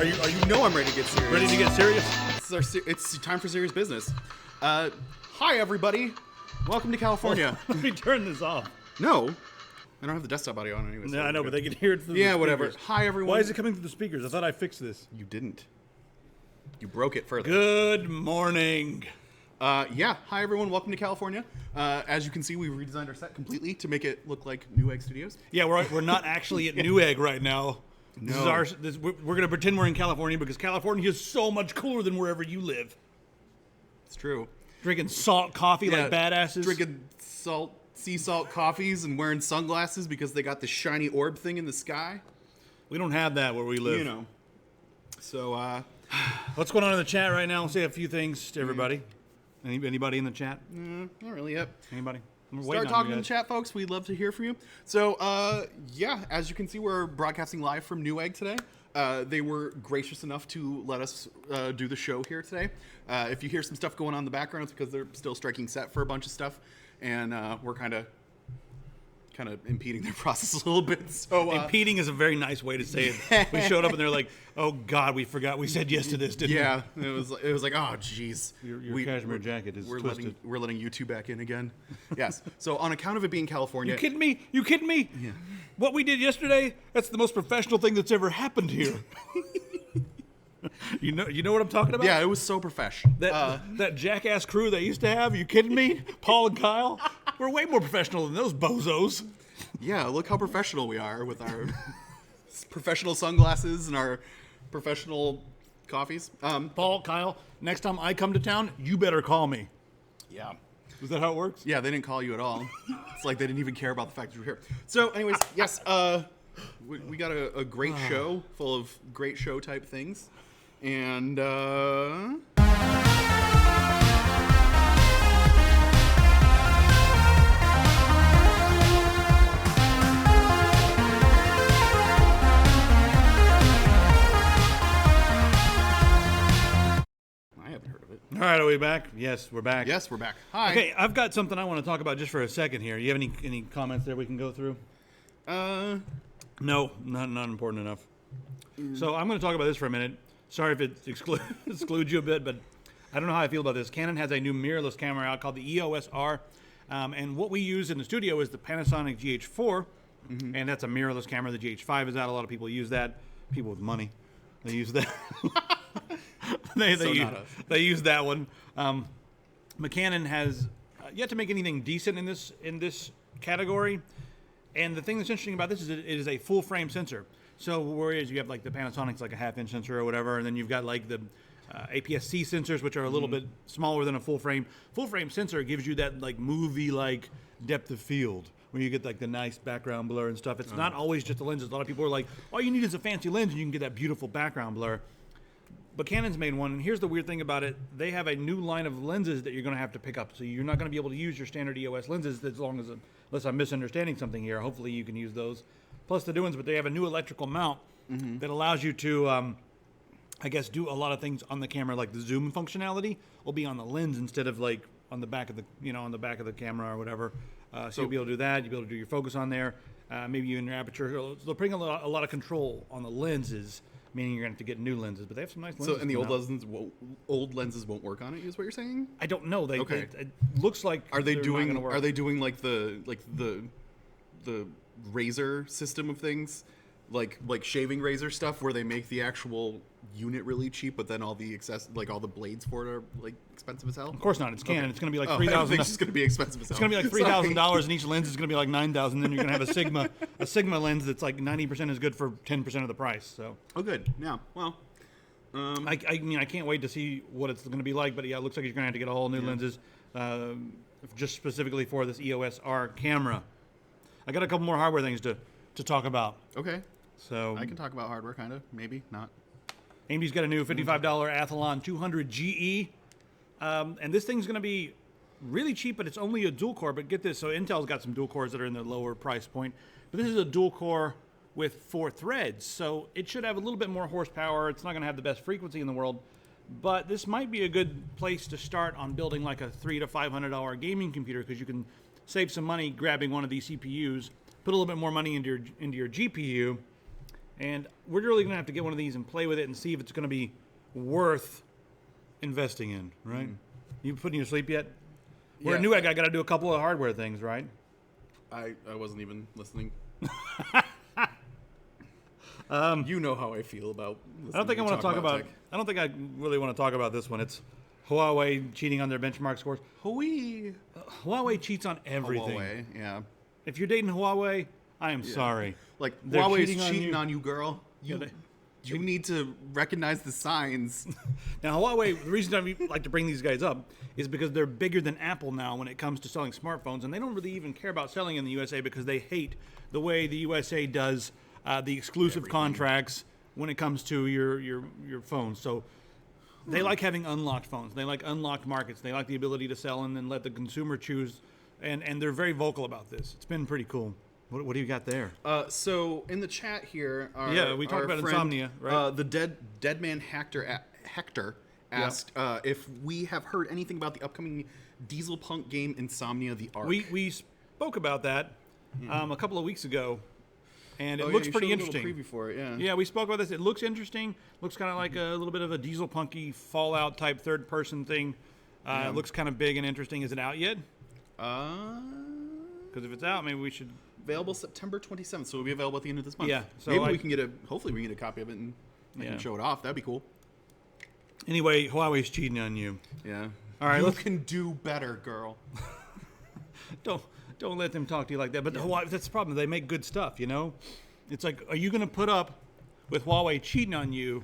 You know I'm ready to get serious. Ready to get serious? It's time for serious business. Hi, everybody. Welcome to California. Let me turn this off. No. I don't have the desktop audio on anyway. No, I know, but they can hear it through the Yeah, speakers. whatever. Hi, everyone. Why is it coming through the speakers? I thought I fixed this. You didn't. You broke it further. Good morning. Yeah. Hi, everyone. Welcome to California. As you can see, we've redesigned our set completely to make it look like Newegg Studios. Yeah, we're not actually at Newegg right now. No. We're going to pretend we're in California because California is so much cooler than wherever you live. It's true. Drinking salt coffee like badasses. Drinking sea salt coffees and wearing sunglasses because they got the shiny orb thing in the sky. We don't have that where we live. You know. So, what's going on in the chat right now? I'll say a few things to everybody. Anybody in the chat? Not really yet. Anybody? Start talking in the chat, folks. We'd love to hear from you. So, yeah, as you can see, we're broadcasting live from Newegg today. They were gracious enough to let us do the show here today. If you hear some stuff going on in the background, it's because they're still striking set for a bunch of stuff, and we're kind of impeding their process a little bit. So impeding is a very nice way to say it. We showed up and they're like, "Oh God, we forgot we said yes to this, didn't we?" Yeah, it was like, "Oh, jeez, your cashmere jacket is twisted." We're letting you two back in again. Yes. So on account of it being California, You kidding me? You kidding me? Yeah. What we did yesterday, that's the most professional thing that's ever happened here. You know what I'm talking about? Yeah, it was so professional. That jackass crew they used to have, you kidding me? Paul and Kyle? We're way more professional than those bozos. Yeah, look how professional we are with our professional sunglasses and our professional coffees. Paul, Kyle, next time I come to town, you better call me. Yeah. Is that how it works? Yeah, they didn't call you at all. It's like they didn't even care about the fact that you were here. So, anyways, yes, we got a great show full of great show type things. And, All right, are we back? Yes, we're back. yes, we're back. Hi. Okay, I've got something I want to talk about just for a second here. You have any comments there we can go through? No, not important enough. So I'm going to talk about this for a minute. Sorry if it excludes you a bit, but I don't know how I feel about this. Canon has a new mirrorless camera out called the EOS R, and what we use in the studio is the Panasonic GH4, and that's a mirrorless camera. The GH5 is out. A lot of people use that. People with money, they use that. They use that one. Canon has yet to make anything decent in this category. And the thing that's interesting about this is it is a full frame sensor. So whereas you have like the Panasonic's like a half-inch sensor or whatever, and then you've got like the APS-C sensors, which are a little bit smaller than a full frame. Full frame sensor gives you that like movie-like depth of field where you get like the nice background blur and stuff. It's not always just the lenses. A lot of people are like, all you need is a fancy lens and you can get that beautiful background blur. But Canon's made one, and here's the weird thing about it. They have a new line of lenses that you're going to have to pick up. So you're not going to be able to use your standard EOS lenses unless I'm misunderstanding something here. Hopefully you can use those. Plus the new ones, but they have a new electrical mount that allows you to, I guess, do a lot of things on the camera, like the zoom functionality will be on the lens instead of like on the back of the camera or whatever. So you'll be able to do that. You'll be able to do your focus on there. Maybe in your aperture. They'll bring a lot of control on the lenses. Meaning you're going to have to get new lenses, but they have some nice lenses. So, and the old lenses won't work on it, is what you're saying? I don't know. Okay. It looks like Are they doing like the razor system of things, like shaving razor stuff, where they make the actual unit really cheap, but then all the all the blades for it are like expensive as hell? Of course not. It's Canon. Okay. It's going to be like $3,000. It's going to be expensive as hell. It's going to be like $3,000, and each lens is going to be like $9,000. Then you're going to have a Sigma lens that's like 90% as good for 10% of the price. So. Oh, good. Yeah. Well. I mean, I can't wait to see what it's going to be like. But yeah, it looks like you're going to have to get a whole new lenses, just specifically for this EOS R camera. I got a couple more hardware things to talk about. Okay. So I can talk about hardware, kind of, maybe not. AMD's got a new $55 Athlon 200 GE, and this thing's going to be really cheap, but it's only a dual core. But get this, so Intel's got some dual cores that are in the lower price point, but this is a dual core with 4 threads, so it should have a little bit more horsepower. It's not going to have the best frequency in the world, but this might be a good place to start on building like a $300 to $500 gaming computer, because you can save some money grabbing one of these CPUs, put a little bit more money into your GPU, And we're really going to have to get one of these and play with it and see if it's going to be worth investing in, right? You putting your sleep yet? We're a Newegg. I got to do a couple of hardware things, right? I wasn't even listening. You know how I feel about. I don't think I want to talk about. I don't think I really want to talk about this one. It's Huawei cheating on their benchmark scores. Huawei cheats on everything. Huawei, yeah. If you're dating Huawei, I am sorry. Like They're Huawei's cheating cheating on on you, girl. You need to recognize the signs. Now, Huawei, the reason I like to bring these guys up is because they're bigger than Apple now when it comes to selling smartphones, and they don't really even care about selling in the USA because they hate the way the USA does the exclusive contracts when it comes to your phones. So they like having unlocked phones. They like unlocked markets. They like the ability to sell and then let the consumer choose, and they're very vocal about this. It's been pretty cool. What do you got there? So in the chat here, we talked about friend, insomnia, right? The dead man Hector asked if we have heard anything about the upcoming diesel punk game Insomnia: The Ark. We spoke about that a couple of weeks ago, and it you looks pretty showed a little interesting. preview for it, yeah. Yeah, we spoke about this. It looks interesting. Looks kind of like a little bit of a diesel punky Fallout type third person thing. It looks kind of big and interesting. Is it out yet? Because if it's out, maybe we should. Available September 27th, so it'll be available at the end of this month. Yeah, so maybe we can get hopefully we can get a copy of it and I can show it off. That'd be cool. Anyway, Huawei's cheating on you. Yeah. All right, you can do better, girl. Don't let them talk to you like that. But Huawei, that's the problem. They make good stuff, you know? It's like, are you going to put up with Huawei cheating on you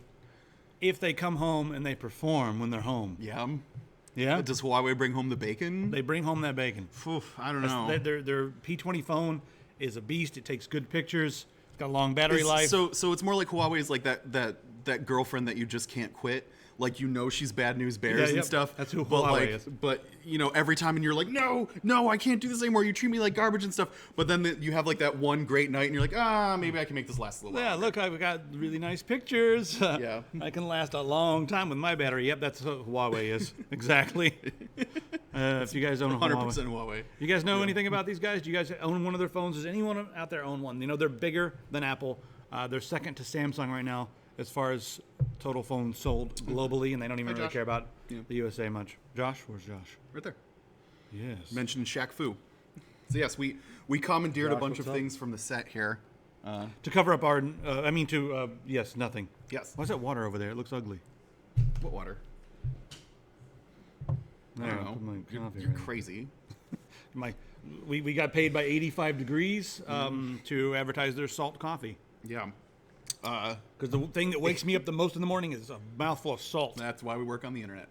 if they come home and they perform when they're home? Yeah. Yeah? Does Huawei bring home the bacon? They bring home that bacon. I don't know. Their P20 phone is a beast. It takes good pictures. It's got a long battery life. So it's more like Huawei is like that girlfriend that you just can't quit. Like, you know, she's bad news bears and stuff. That's who but Huawei is. But you know, every time and you're like, no, I can't do this anymore. You treat me like garbage and stuff. But then you have like that one great night and you're like, maybe I can make this last a little Yeah, longer. look, I've got really nice pictures. Yeah. I can last a long time with my battery. Yep, that's what Huawei is. Exactly. If you guys own a 100% Huawei. Huawei. You guys know anything about these guys? Do you guys own one of their phones? Does anyone out there own one? You know, they're bigger than Apple. They're second to Samsung right now as far as total phones sold globally, and they don't even really Josh. care about the USA much. Josh? Where's Josh? Right there. Yes. Mentioned Shaq Fu. So yes, we commandeered Josh, a bunch of what's up? things from the set here. To cover up our, yes, nothing. Yes. Why's that water over there? It looks ugly. What water? There, I don't know. put my coffee You're right. crazy. We got paid by 85 degrees to advertise their salt coffee. Yeah. Because the thing that wakes me up the most in the morning is a mouthful of salt. That's why we work on the internet.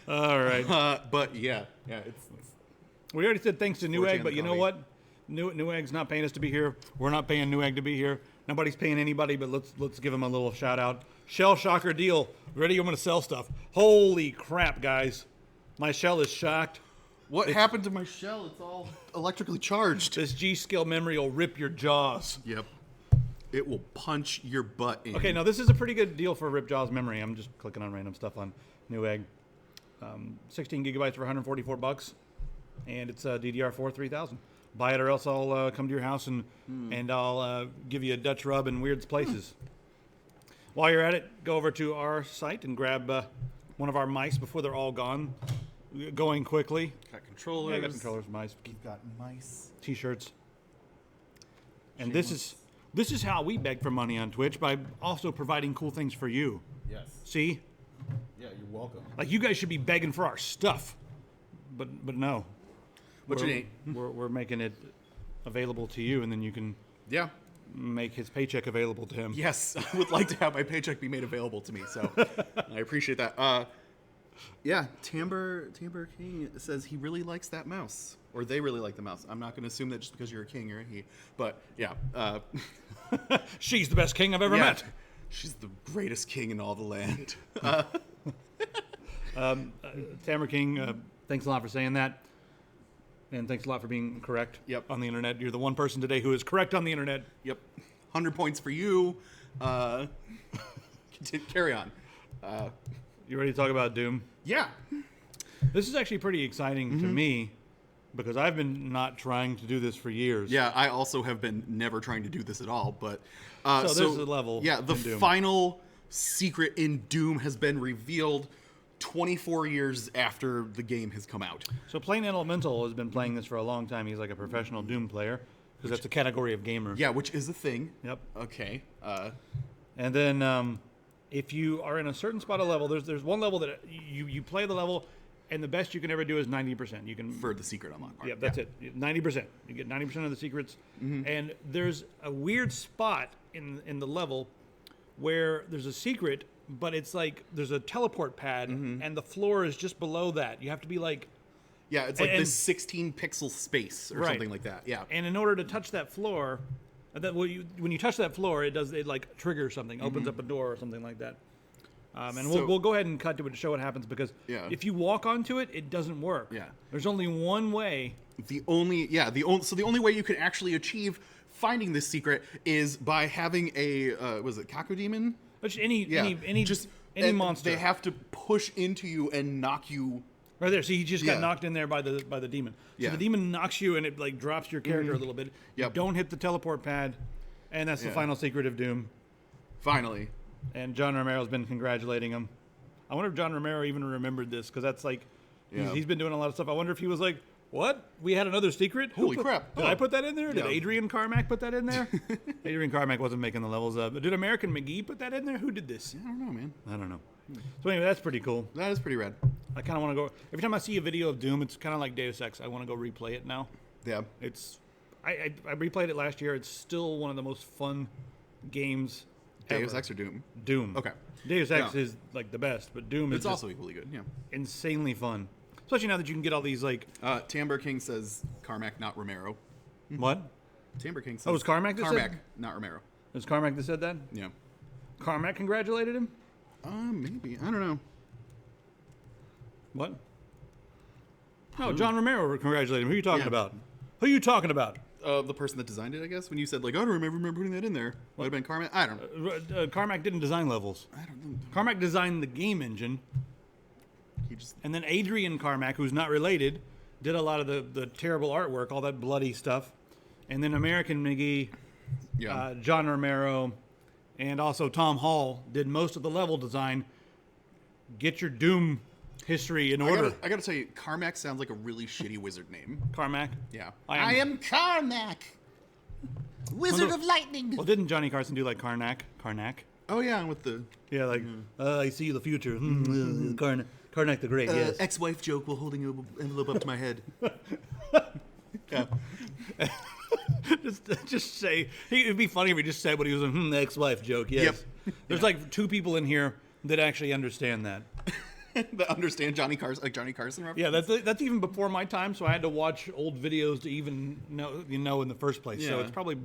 All right. But yeah, it's We already said thanks to 4chan Newegg, but you know coffee. what? Newegg's not paying us to be here. We're not paying Newegg to be here. Nobody's paying anybody, but let's give them a little shout out. Shell shocker deal. Ready? I'm going to sell stuff. Holy crap, guys. My shell is shocked. what happened to my shell? It's all electrically charged. This G-Skill memory will rip your jaws. Yep. It will punch your butt in. Okay, now this is a pretty good deal for Rip Jaws memory. I'm just clicking on random stuff on Newegg. 16 gigabytes for $144, and it's DDR4 3000. Buy it or else I'll come to your house and I'll give you a Dutch rub in weird places. While you're at it, go over to our site and grab one of our mice before they're all gone. Going quickly. Got controllers. Yeah, I got controllers, mice, We've got mice. t-shirts. And this is how we beg for money on Twitch, by also providing cool things for you. Yes. See? Yeah, you're welcome. Like, you guys should be begging for our stuff. But no. What's your name? We're making it available to you, and then you can Yeah. make his paycheck available to him. Yes, I would like to have my paycheck be made available to me, so I appreciate that. Yeah, Timber King says he really likes that mouse, or they really like the mouse. I'm not going to assume that just because you're a king, you're a he, but yeah. She's the best king I've ever met. She's the greatest king in all the land. Tamara King, thanks a lot for saying that. And thanks a lot for being correct on the internet. You're the one person today who is correct on the internet. Yep. 100 points for you. Carry on. You ready to talk about Doom? Yeah. This is actually pretty exciting to me because I've been not trying to do this for years. Yeah, I also have been never trying to do this at all. But So there's a level. Yeah, the in Doom. final secret in Doom has been revealed 24 years after the game has come out. So Plain Elemental has been playing this for a long time. He's like a professional Doom player because that's a category of gamer. Yeah, which is a thing. Yep. Okay. And then if you are in a certain spot of level, there's one level that you play the level, and the best you can ever do is 90%. You can For the secret unlock part. Yeah, that's it. 90%. You get 90% of the secrets. And there's a weird spot in the level where there's a secret, but it's like there's a teleport pad, and the floor is just below that. You have to be like... Yeah, it's like this 16 pixel space or something like that. Yeah. And in order to touch that floor, when you touch that floor, it like triggers something, opens up a door or something like that. And we'll go ahead and cut to it to show what happens, because if you walk onto it, it doesn't work. Yeah. There's only one way. The only way you can actually achieve finding this secret is by having a was it Kaku demon? Which any monster. They have to push into you and knock you. Right there. See, he just got knocked in there by the demon. So the demon knocks you, and it like drops your character a little bit. Yep. Don't hit the teleport pad, and that's the final secret of Doom. Finally. And John Romero's been congratulating him. I wonder if John Romero even remembered this, because that's like he's been doing a lot of stuff. I wonder if he was like, "What? We had another secret? Holy crap! Did I put that in there? Did Adrian Carmack put that in there? Adrian Carmack wasn't making the levels up. Did American McGee put that in there? Who did this? I don't know, man. I don't know. So anyway, that's pretty cool. That is pretty rad. I kind of want to go. Every time I see a video of Doom, it's kind of like Deus Ex. I want to go replay it now. Yeah. It's I replayed it last year. It's still one of the most fun games Deus ever. Ex or Doom? Doom. Okay. Deus Ex is like the best, but Doom is It's also equally good. Yeah. insanely fun. Especially now that you can get all these like. Tamber King says Carmack, not Romero. What? Tamber King says. Oh, it was Carmack that Carmack, said? not Romero. It was Carmack that said that? Yeah. Carmack congratulated him? Maybe. I don't know. What? No, John Romero congratulated him. Who are you talking about? Who are you talking about? The person that designed it, I guess. When you said, like, I don't remember putting that in there. Might have been Carmack. I don't know. Carmack didn't design levels. I don't know. Carmack designed the game engine. And then Adrian Carmack, who's not related, did a lot of the terrible artwork, all that bloody stuff. And then American McGee, John Romero, and also Tom Hall did most of the level design. Get your Doom history in order. I gotta tell you, Carmack sounds like a really shitty wizard name. Carmack? Yeah. I am Carmack, Wizard of Lightning. Well, didn't Johnny Carson do like Karnak? Oh, yeah, with the... Yeah, like, I see the future. Karnak the Great, yes. Ex-wife joke while holding an envelope up to my head. Yeah. just say, it'd be funny if he just said what he was the ex-wife joke, yes. Yep. There's like two people in here that actually understand that. That understand Johnny Carson reference? Yeah, that's even before my time, so I had to watch old videos to even know in the first place. Yeah. So it's probably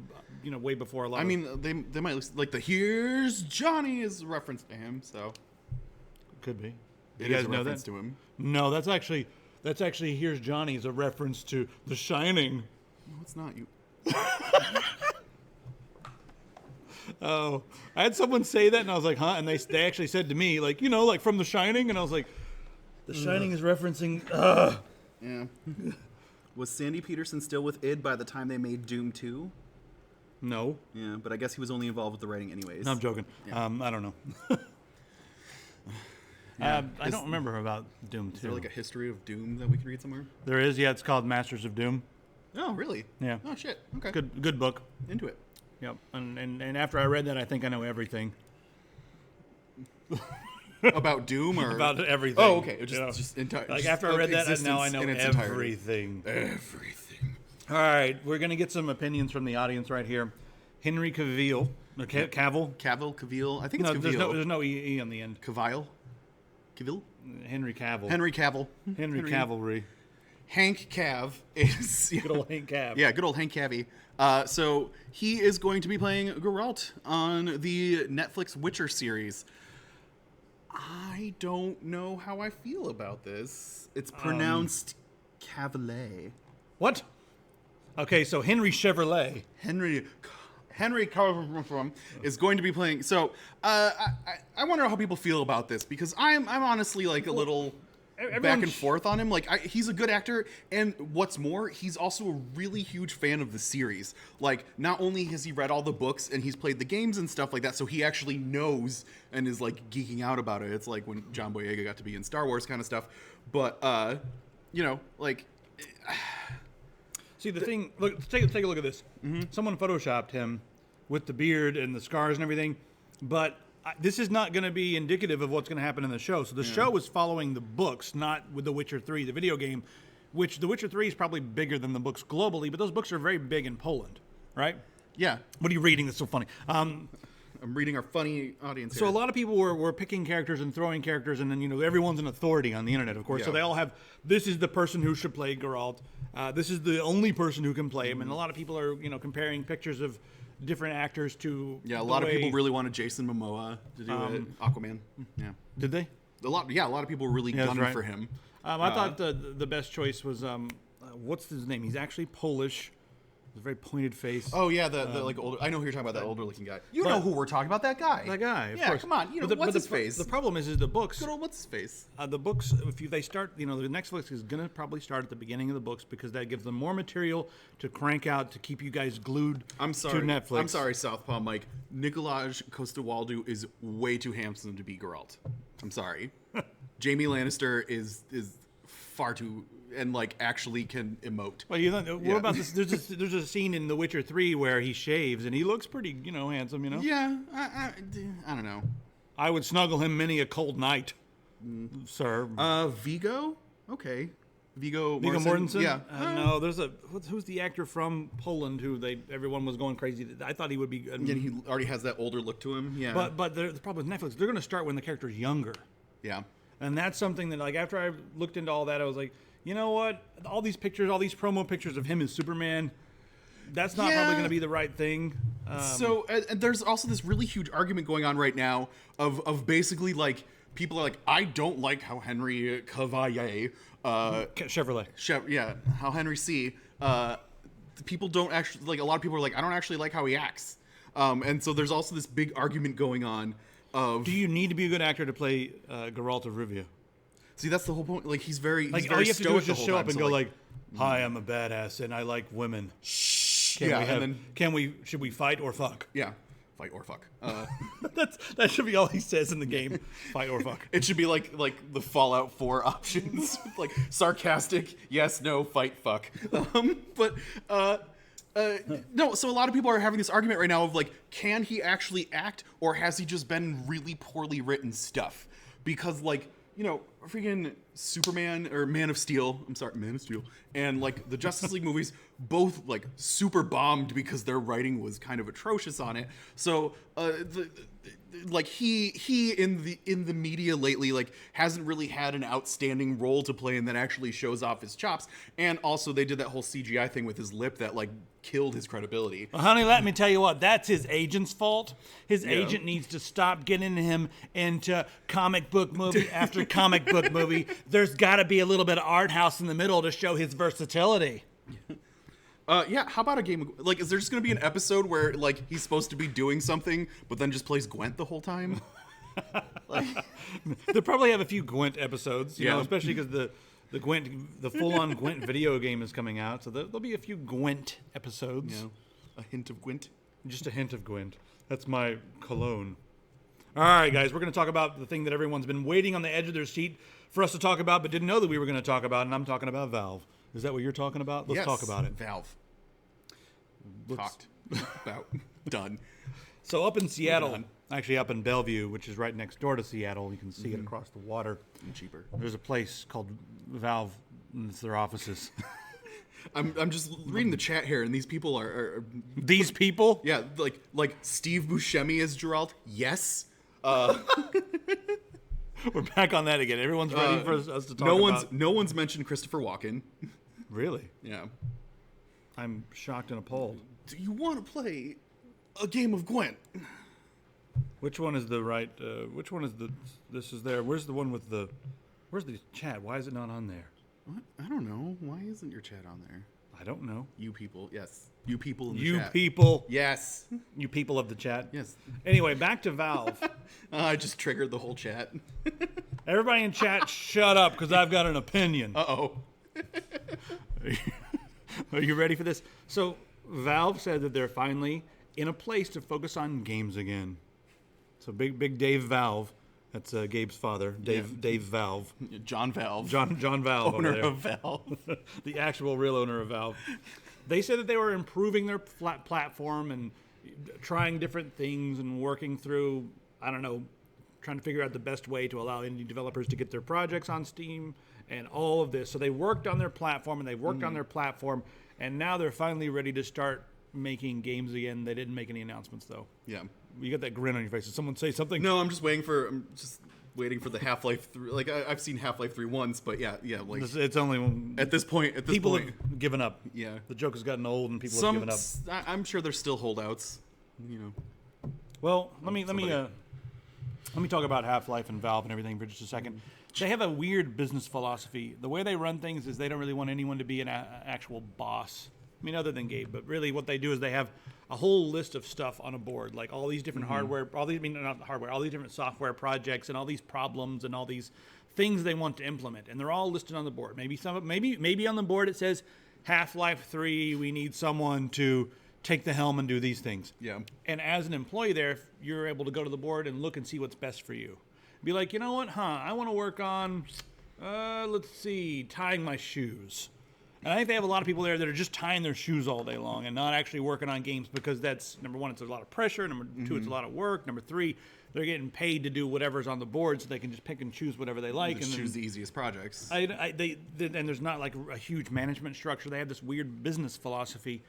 way before a lot. I mean, they might like the "Here's Johnny" is a reference to him, so could be. You guys a know reference that? to him. No, that's actually "Here's Johnny" is a reference to The Shining. No, it's not. You. Oh, I had someone say that, and I was like, huh? And they actually said to me, like, like from The Shining, and I was like, The Shining is referencing. Yeah. Was Sandy Peterson still with id by the time they made Doom 2? No. Yeah, but I guess he was only involved with the writing anyways. No, I'm joking. Yeah. I don't know. I don't remember about Doom 2. Is there like a history of Doom that we could read somewhere? There is, yeah. It's called Masters of Doom. Oh, really? Yeah. Oh, shit. Okay. Good book. Into it. Yep. And after I read that, I think I know everything. About Doom or about everything. Oh, okay. Just entire. Like after I read that, now I know everything. Everything. All right, we're gonna get some opinions from the audience right here. Henry Cavill, or Cavill. Cavill. I think it's Cavill. There's no e on the end. Cavill. Henry Cavill. Henry Cavalry. Hank Cav is good old Hank Cav. Yeah, good old Hank Cavy. So he is going to be playing Geralt on the Netflix Witcher series. I don't know how I feel about this. It's pronounced Cavill. What? Okay, so Henry Chevrolet. Henry is going to be playing. So I wonder how people feel about this, because I'm honestly like a little. back and forth on him. Like, he's a good actor, and what's more, he's also a really huge fan of the series. Like, not only has he read all the books and he's played the games and stuff like that, so he actually knows and is like geeking out about it. It's like when John Boyega got to be in Star Wars kind of stuff. But you know, like. See, the thing, look, take a look at this. Someone photoshopped him with the beard and the scars and everything, but this is not going to be indicative of what's going to happen in the show. So the show is following the books, not with The Witcher 3, the video game, which The Witcher 3 is probably bigger than the books globally, but those books are very big in Poland, right? Yeah. What are you reading that's so funny? I'm reading our funny audience So here. a lot of people were picking characters and throwing characters, and then, you know, everyone's an authority on the internet, of course. Yeah. So they all have, this is the person who should play Geralt. This is the only person who can play him. And a lot of people are, you know, comparing pictures of different actors to Yeah, a lot of people really wanted Jason Momoa to do it. Aquaman. Yeah. Did they? A lot of people were really that's gunning right. for him. I thought the best choice was, what's his name? He's actually Polish. With a very pointed face. Oh yeah, the like older. I know who you're talking about, that older looking guy. You know who we're talking about? That guy. That guy. Of yeah, course. come on. You know what's his face? The problem is the books. Good old what's his face? The books, they start, you know, the Netflix is going to probably start at the beginning of the books because that gives them more material to crank out to keep you guys glued to Netflix. I'm sorry, Southpaw Mike. Nikolaj Costa-Waldau is way too handsome to be Geralt. I'm sorry. Jamie Lannister is far too, and like actually can emote. Well, you know, what about this? There's a scene in The Witcher 3 where he shaves and he looks pretty, you know, handsome. You know. Yeah, I don't know. I would snuggle him many a cold night, sir. Viggo. Okay. Viggo Mortensen. Yeah. No, there's who's the actor from Poland who everyone was going crazy. I thought he would be. And he already has that older look to him. Yeah. But the problem with Netflix, they're going to start when the character's younger. Yeah. And that's something that, like, after I looked into all that, I was like, you know what? All these pictures, all these promo pictures of him as Superman, that's not probably going to be the right thing. So there's also this really huge argument going on right now of basically, like, people are like, I don't like how Henry Cavill, Chevrolet. how Henry C. People don't actually, like, a lot of people are like, I don't actually like how he acts. And so there's also this big argument going on of... Do you need to be a good actor to play Geralt of Rivia? See, that's the whole point. Like, he's very all you have to do is just show up and go like, "Hi, I'm a badass and I like women." Shh. Should we fight or fuck? Yeah, fight or fuck. That should be all he says in the game. Fight or fuck. It should be like the Fallout 4 options, like sarcastic, yes, no, fight, fuck. No, so a lot of people are having this argument right now of like, can he actually act, or has he just been really poorly written stuff? Because, like, you know, freaking Superman or Man of Steel, and like the Justice League movies both like super bombed because their writing was kind of atrocious on it. So like he in the media lately, like, hasn't really had an outstanding role to play and that actually shows off his chops. And also they did that whole CGI thing with his lip that like killed his credibility. Well, honey, let me tell you what, that's his agent's fault. His agent needs to stop getting him into comic book movie after comic book movie. There's got to be a little bit of art house in the middle to show his versatility. Yeah, how about a game of, like, is there just going to be an episode where, like, he's supposed to be doing something, but then just plays Gwent the whole time? They'll probably have a few Gwent episodes, you know, especially because the full-on Gwent video game is coming out, so there'll be a few Gwent episodes. Yeah, a hint of Gwent. Just a hint of Gwent. That's my cologne. All right, guys, we're going to talk about the thing that everyone's been waiting on the edge of their seat for us to talk about, but didn't know that we were going to talk about, and I'm talking about Valve. Is that what you're talking about? Let's talk about it. Valve. Talked about. Done. So up in Seattle, actually up in Bellevue, which is right next door to Seattle, you can see it across the water. And cheaper. There's a place called Valve, and it's their offices. I'm just reading the chat here, and these people are These people? Yeah, like Steve Buscemi as Geralt. Yes. We're back on that again. Everyone's ready for us to talk about. No one's mentioned Christopher Walken. Really? Yeah. I'm shocked and appalled. Do you want to play a game of Gwent? Which one is the right? Which one is the? This is there. Where's the one with the? Where's the chat? Why is it not on there? What? I don't know. Why isn't your chat on there? I don't know. You people, yes. You people in the You chat. people. Yes. You people of the chat. Yes. Anyway, back to Valve. I just triggered the whole chat. Everybody in chat, shut up, because I've got an opinion. Uh-oh. Are you ready for this? So, Valve said that they're finally in a place to focus on games again. So, big Dave Valve. That's Gabe's father, Dave Valve. John Valve. John Valve. Owner of Valve. The actual real owner of Valve. They said that they were improving their platform and trying different things and working through, I don't know, trying to figure out the best way to allow indie developers to get their projects on Steam and all of this. So they worked on their platform and they worked on their platform, and now they're finally ready to start making games again. They didn't make any announcements, though. Yeah. You got that grin on your face. Did someone say something? No, I'm just waiting for the Half-Life 3. Like, I've seen Half-Life 3 once, but yeah, like... It's only... At this point... People have given up. Yeah. The joke has gotten old and people have given up. I'm sure there's still holdouts, you know. Well, let me talk about Half-Life and Valve and everything for just a second. They have a weird business philosophy. The way they run things is they don't really want anyone to be an actual boss. I mean, other than Gabe, but really what they do is they have a whole list of stuff on a board, like all these different hardware, all these different software projects and all these problems and all these things they want to implement, and they're all listed on the board. Maybe on the board it says Half-Life 3, we need someone to take the helm and do these things. Yeah. And as an employee there, you're able to go to the board and look and see what's best for you. Be like, you know what, I want to work on, let's see, tying my shoes. And I think they have a lot of people there that are just tying their shoes all day long and not actually working on games because that's, number one, it's a lot of pressure. Number two, it's a lot of work. Number three, they're getting paid to do whatever's on the board so they can just pick and choose whatever they like. Just choose the easiest projects. And there's not like a huge management structure. They have this weird business philosophy.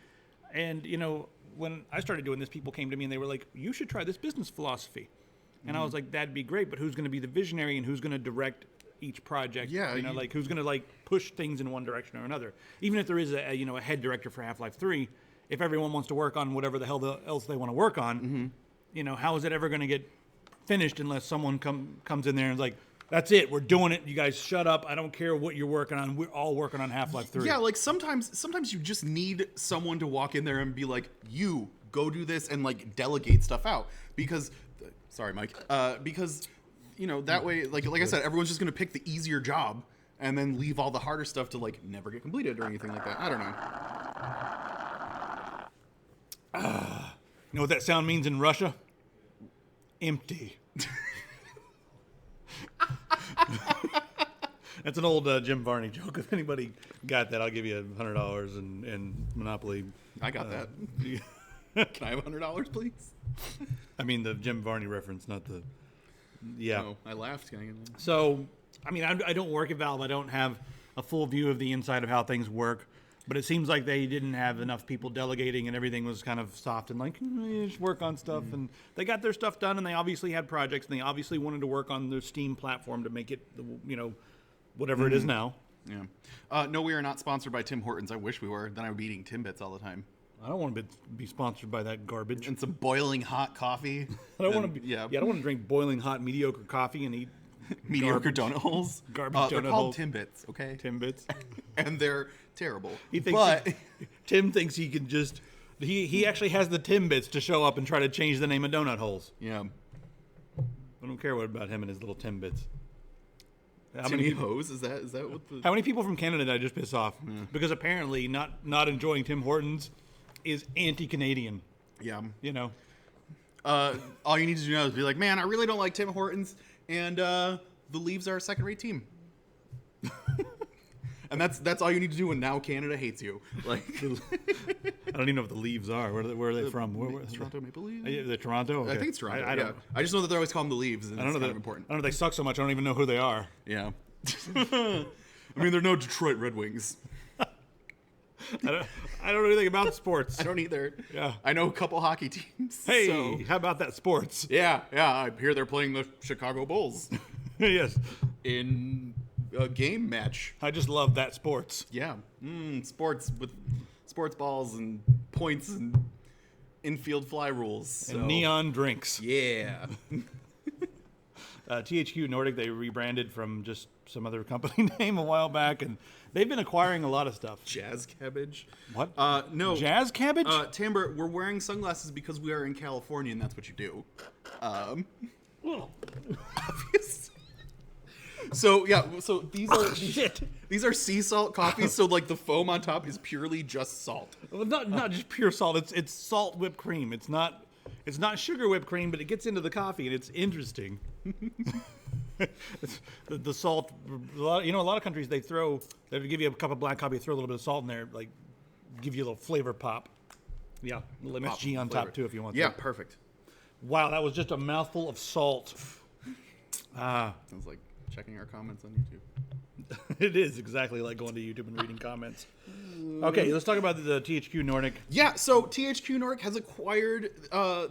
And, you know, when I started doing this, people came to me and they were like, you should try this business philosophy. And I was like, that'd be great, but who's going to be the visionary and who's going to direct each project? Yeah, like who's going to like push things in one direction or another? Even if there is a head director for Half-Life 3, if everyone wants to work on whatever the hell else they want to work on, you know, how is it ever going to get finished unless someone comes in there and is like, that's it, we're doing it. You guys shut up. I don't care what you're working on. We're all working on Half-Life 3. Yeah, like sometimes you just need someone to walk in there and be like, you go do this and like delegate stuff out because sorry, Mike. Because you know, that way, like I said, everyone's just going to pick the easier job and then leave all the harder stuff to, like, never get completed or anything like that. I don't know. You know what that sound means in Russia? Empty. That's an old Jim Varney joke. If anybody got that, I'll give you $100 and Monopoly. I got that. Can I have $100, please? I mean, the Jim Varney reference, not the... Yeah. No, I laughed. So, I mean, I don't work at Valve. I don't have a full view of the inside of how things work. But it seems like they didn't have enough people delegating, and everything was kind of soft and like, just work on stuff. And they got their stuff done, and they obviously had projects, and they obviously wanted to work on their Steam platform to make it, you know, whatever it is now. Yeah. No, we are not sponsored by Tim Hortons. I wish we were. Then I would be eating Timbits all the time. I don't want to be sponsored by that garbage. And some boiling hot coffee. I don't want to be. I don't want to drink boiling hot mediocre coffee and eat mediocre donut holes. Garbage donut holes. They're called Timbits, okay? Timbits. And they're terrible. Tim thinks he can just. He actually has the Timbits to show up and try to change the name of donut holes. Yeah. I don't care what about him and his little Timbits. How many hoes? Is that what the... How many people from Canada did I just piss off? Yeah. Because apparently not enjoying Tim Hortons is anti-Canadian. Yeah. You know? All you need to do now is be like, man, I really don't like Tim Hortons, and the Leaves are a second-rate team. And that's all you need to do, and now Canada hates you. Like, I don't even know what the Leaves are. Where are they from? Toronto Maple Leafs? They're Toronto? Okay. I think it's Toronto. I just know that they always call them the Leaves, and it's kind of important. I don't know if they suck so much, I don't even know who they are. Yeah. I mean, they're no Detroit Red Wings. I don't know anything about sports. I don't either. Yeah. I know a couple hockey teams. Hey, how about that sports? Yeah. I hear they're playing the Chicago Bulls. Yes. In a game match. I just love that sports. Yeah. Sports with sports balls and points and infield fly rules. So. And neon drinks. Yeah. THQ Nordic, they rebranded from just some other company name a while back, and they've been acquiring a lot of stuff. Jazz Cabbage? What? No. Jazz Cabbage? Timber, we're wearing sunglasses because we are in California, and that's what you do. Obviously. So yeah, so these are Shit. these are sea salt coffees. So like the foam on top is purely just salt. Well, not just pure salt. It's salt whipped cream. It's not sugar whipped cream, but it gets into the coffee and it's interesting. the salt. A lot of countries they give you a cup of black coffee, throw a little bit of salt in there, like give you a little flavor pop. Yeah, a little MSG on top too if you want. Yeah, to. perfect. Wow, that was just a mouthful of salt. Sounds like checking our comments on YouTube. It is exactly like going to YouTube and reading comments. Okay, let's talk about the THQ Nordic. Yeah, so THQ Nordic has acquired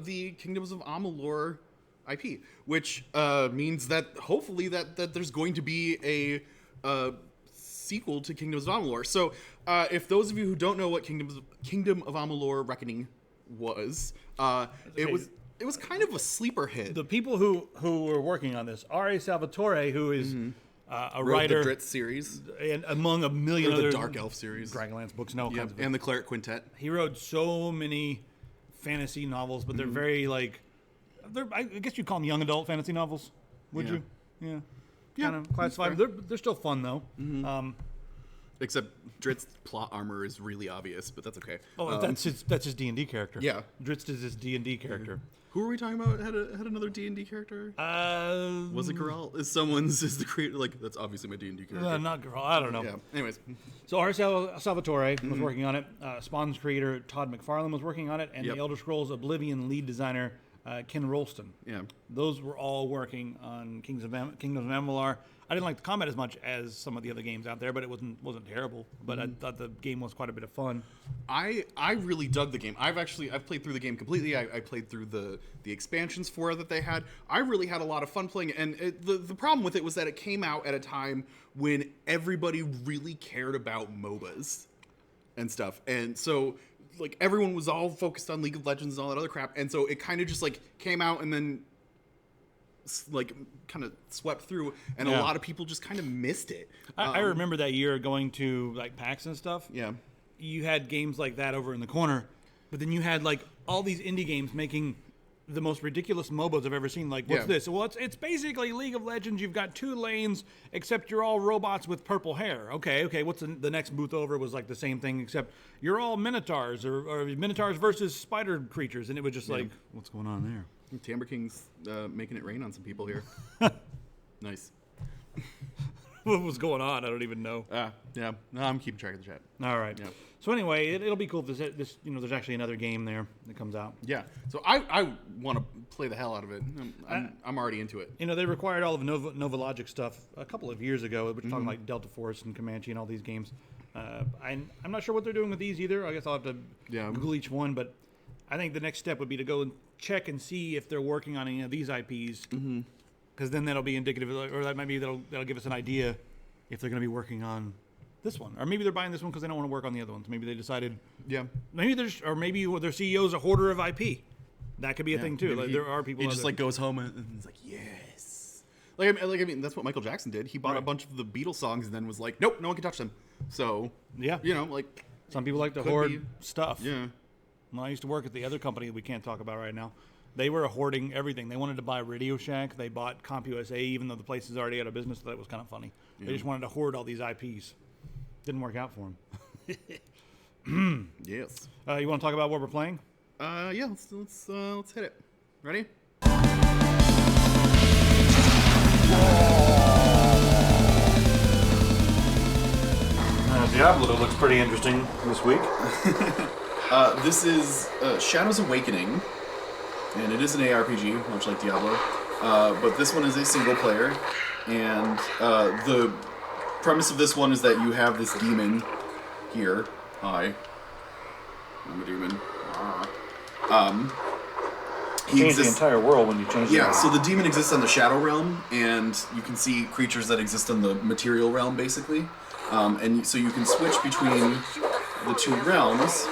the Kingdoms of Amalur IP, which means that hopefully that there's going to be a sequel to Kingdoms of Amalur. So if those of you who don't know what Kingdom of Amalur Reckoning was, it was kind of a sleeper hit. The people who were working on this, R.A. Salvatore, who is a Wrote writer, the Dritz series, and among a million or other the Dark Elf series, Dragonlance books, kinds of and the Cleric Quintet. He wrote so many fantasy novels, but they're very I guess you'd call them young adult fantasy novels, would you? Yeah. Kind of classify them. They're still fun though. Except Dritz's plot armor is really obvious, but that's okay. Oh, that's his D&D character. Yeah. Dritz is his D&D character. Who are we talking about? Had another D&D character? Was it Geralt? Is the creator? Like, that's obviously my D&D character. Not Geralt. I don't know. Yeah. Anyways. So R. Salvatore was working on it. Spawn's creator Todd McFarlane was working on it, and the Elder Scrolls Oblivion lead designer Ken Rolston. Yeah. Those were all working on Kingdoms of Amalur. I didn't like the combat as much as some of the other games out there, but it wasn't terrible. But I thought the game was quite a bit of fun. I really dug the game. I've played through the game completely. I played through the expansions for it that they had. I really had a lot of fun playing it. And the problem with it was that it came out at a time when everybody really cared about MOBAs and stuff. And so like everyone was all focused on League of Legends and all that other crap. And so it kind of just like came out and then like kind of swept through, and a lot of people just kind of missed it. I remember that year going to like PAX and stuff. Yeah. You had games like that over in the corner, but then you had like all these indie games making the most ridiculous MOBAs I've ever seen. Like, what's this? Well, it's basically League of Legends. You've got 2 lanes, except you're all robots with purple hair. Okay. What's the next booth over was like the same thing, except you're all Minotaurs or Minotaurs versus spider creatures, and it was just like, what's going on there? Timber King's making it rain on some people here. Nice. What was going on? I don't even know. Yeah. No, I'm keeping track of the chat. All right. Yeah. So anyway, it'll be cool if this there's actually another game there that comes out. Yeah. So I want to play the hell out of it. I'm already into it. They required all of Nova Logic stuff a couple of years ago. We're talking like Delta Force and Comanche and all these games. I'm not sure what they're doing with these either. I guess I'll have to Google each one, but I think the next step would be to go and check and see if they're working on any of these IPs, because then that'll be indicative, or that'll give us an idea if they're going to be working on this one, or maybe they're buying this one because they don't want to work on the other ones. Maybe they decided, maybe their CEO's a hoarder of IP. That could be a thing too. Like, there are people. He just like goes home and he's like, yes. I mean, that's what Michael Jackson did. He bought a bunch of the Beatles songs and then was like, nope, no one can touch them. So like some people like to hoard stuff. Yeah. When I used to work at the other company that we can't talk about right now, they were hoarding everything. They wanted to buy Radio Shack. They bought CompUSA, even though the place is already out of business. So that was kind of funny. Yeah. They just wanted to hoard all these IPs. Didn't work out for them. Yes. You want to talk about what we're playing? Yeah. Let's hit it. Ready? Diablo looks pretty interesting this week. This is Shadows Awakening, and it is an ARPG, much like Diablo. But this one is a single player, and the premise of this one is that you have this demon here. Hi. I'm a demon. He change the entire world when you change the so the demon exists on the Shadow Realm, and you can see creatures that exist in the Material Realm, basically. And so you can switch between the 2 realms.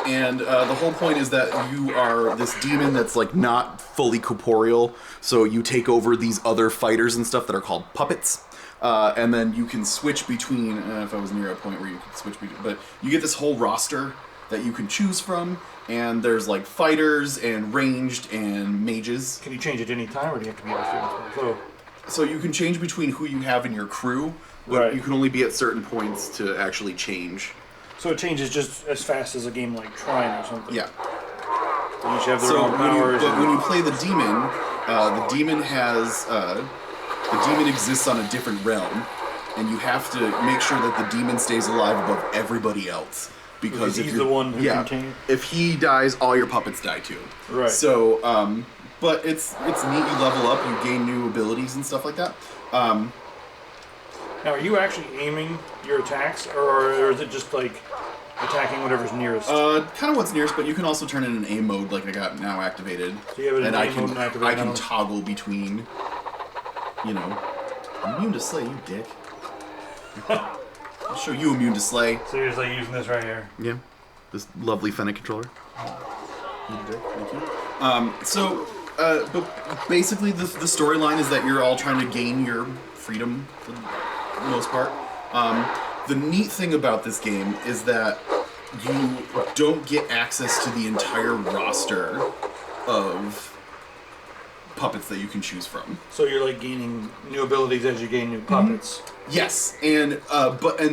And the whole point is that you are this demon that's like not fully corporeal, so you take over these other fighters and stuff that are called puppets, and then you can switch between. If I was near a point where you could switch between, but you get this whole roster that you can choose from, and there's like fighters and ranged and mages. Can you change it any time, or do you have to be on a certain So you can change between who you have in your crew, but Right. you can only be at certain points to actually change. So it changes just as fast as a game like Trine or something. Yeah. You each have their So own powers. when you play the demon has the demon exists on a different realm, and you have to make sure that the demon stays alive above everybody else. Because if he's you're, the one who can if he dies, all your puppets die too. Right. So, but it's neat. You level up, you gain new abilities and stuff like that. Now, are you actually aiming your attacks, or is it just like attacking whatever's nearest? Kind of what's nearest, but you can also turn it in aim mode, like I got now activated. So you have it in and aim mode and activated I can now? toggle between. I'm immune to slay, you dick. I'll show you immune to slay. So you're just like using this right here. Yeah, this lovely Fennec controller. You dick, thank you. But basically the storyline is that you're all trying to gain your freedom for the most part. The neat thing about this game is that you don't get access to the entire roster of puppets that you can choose from. So you're like gaining new abilities as you gain new puppets. Yes, and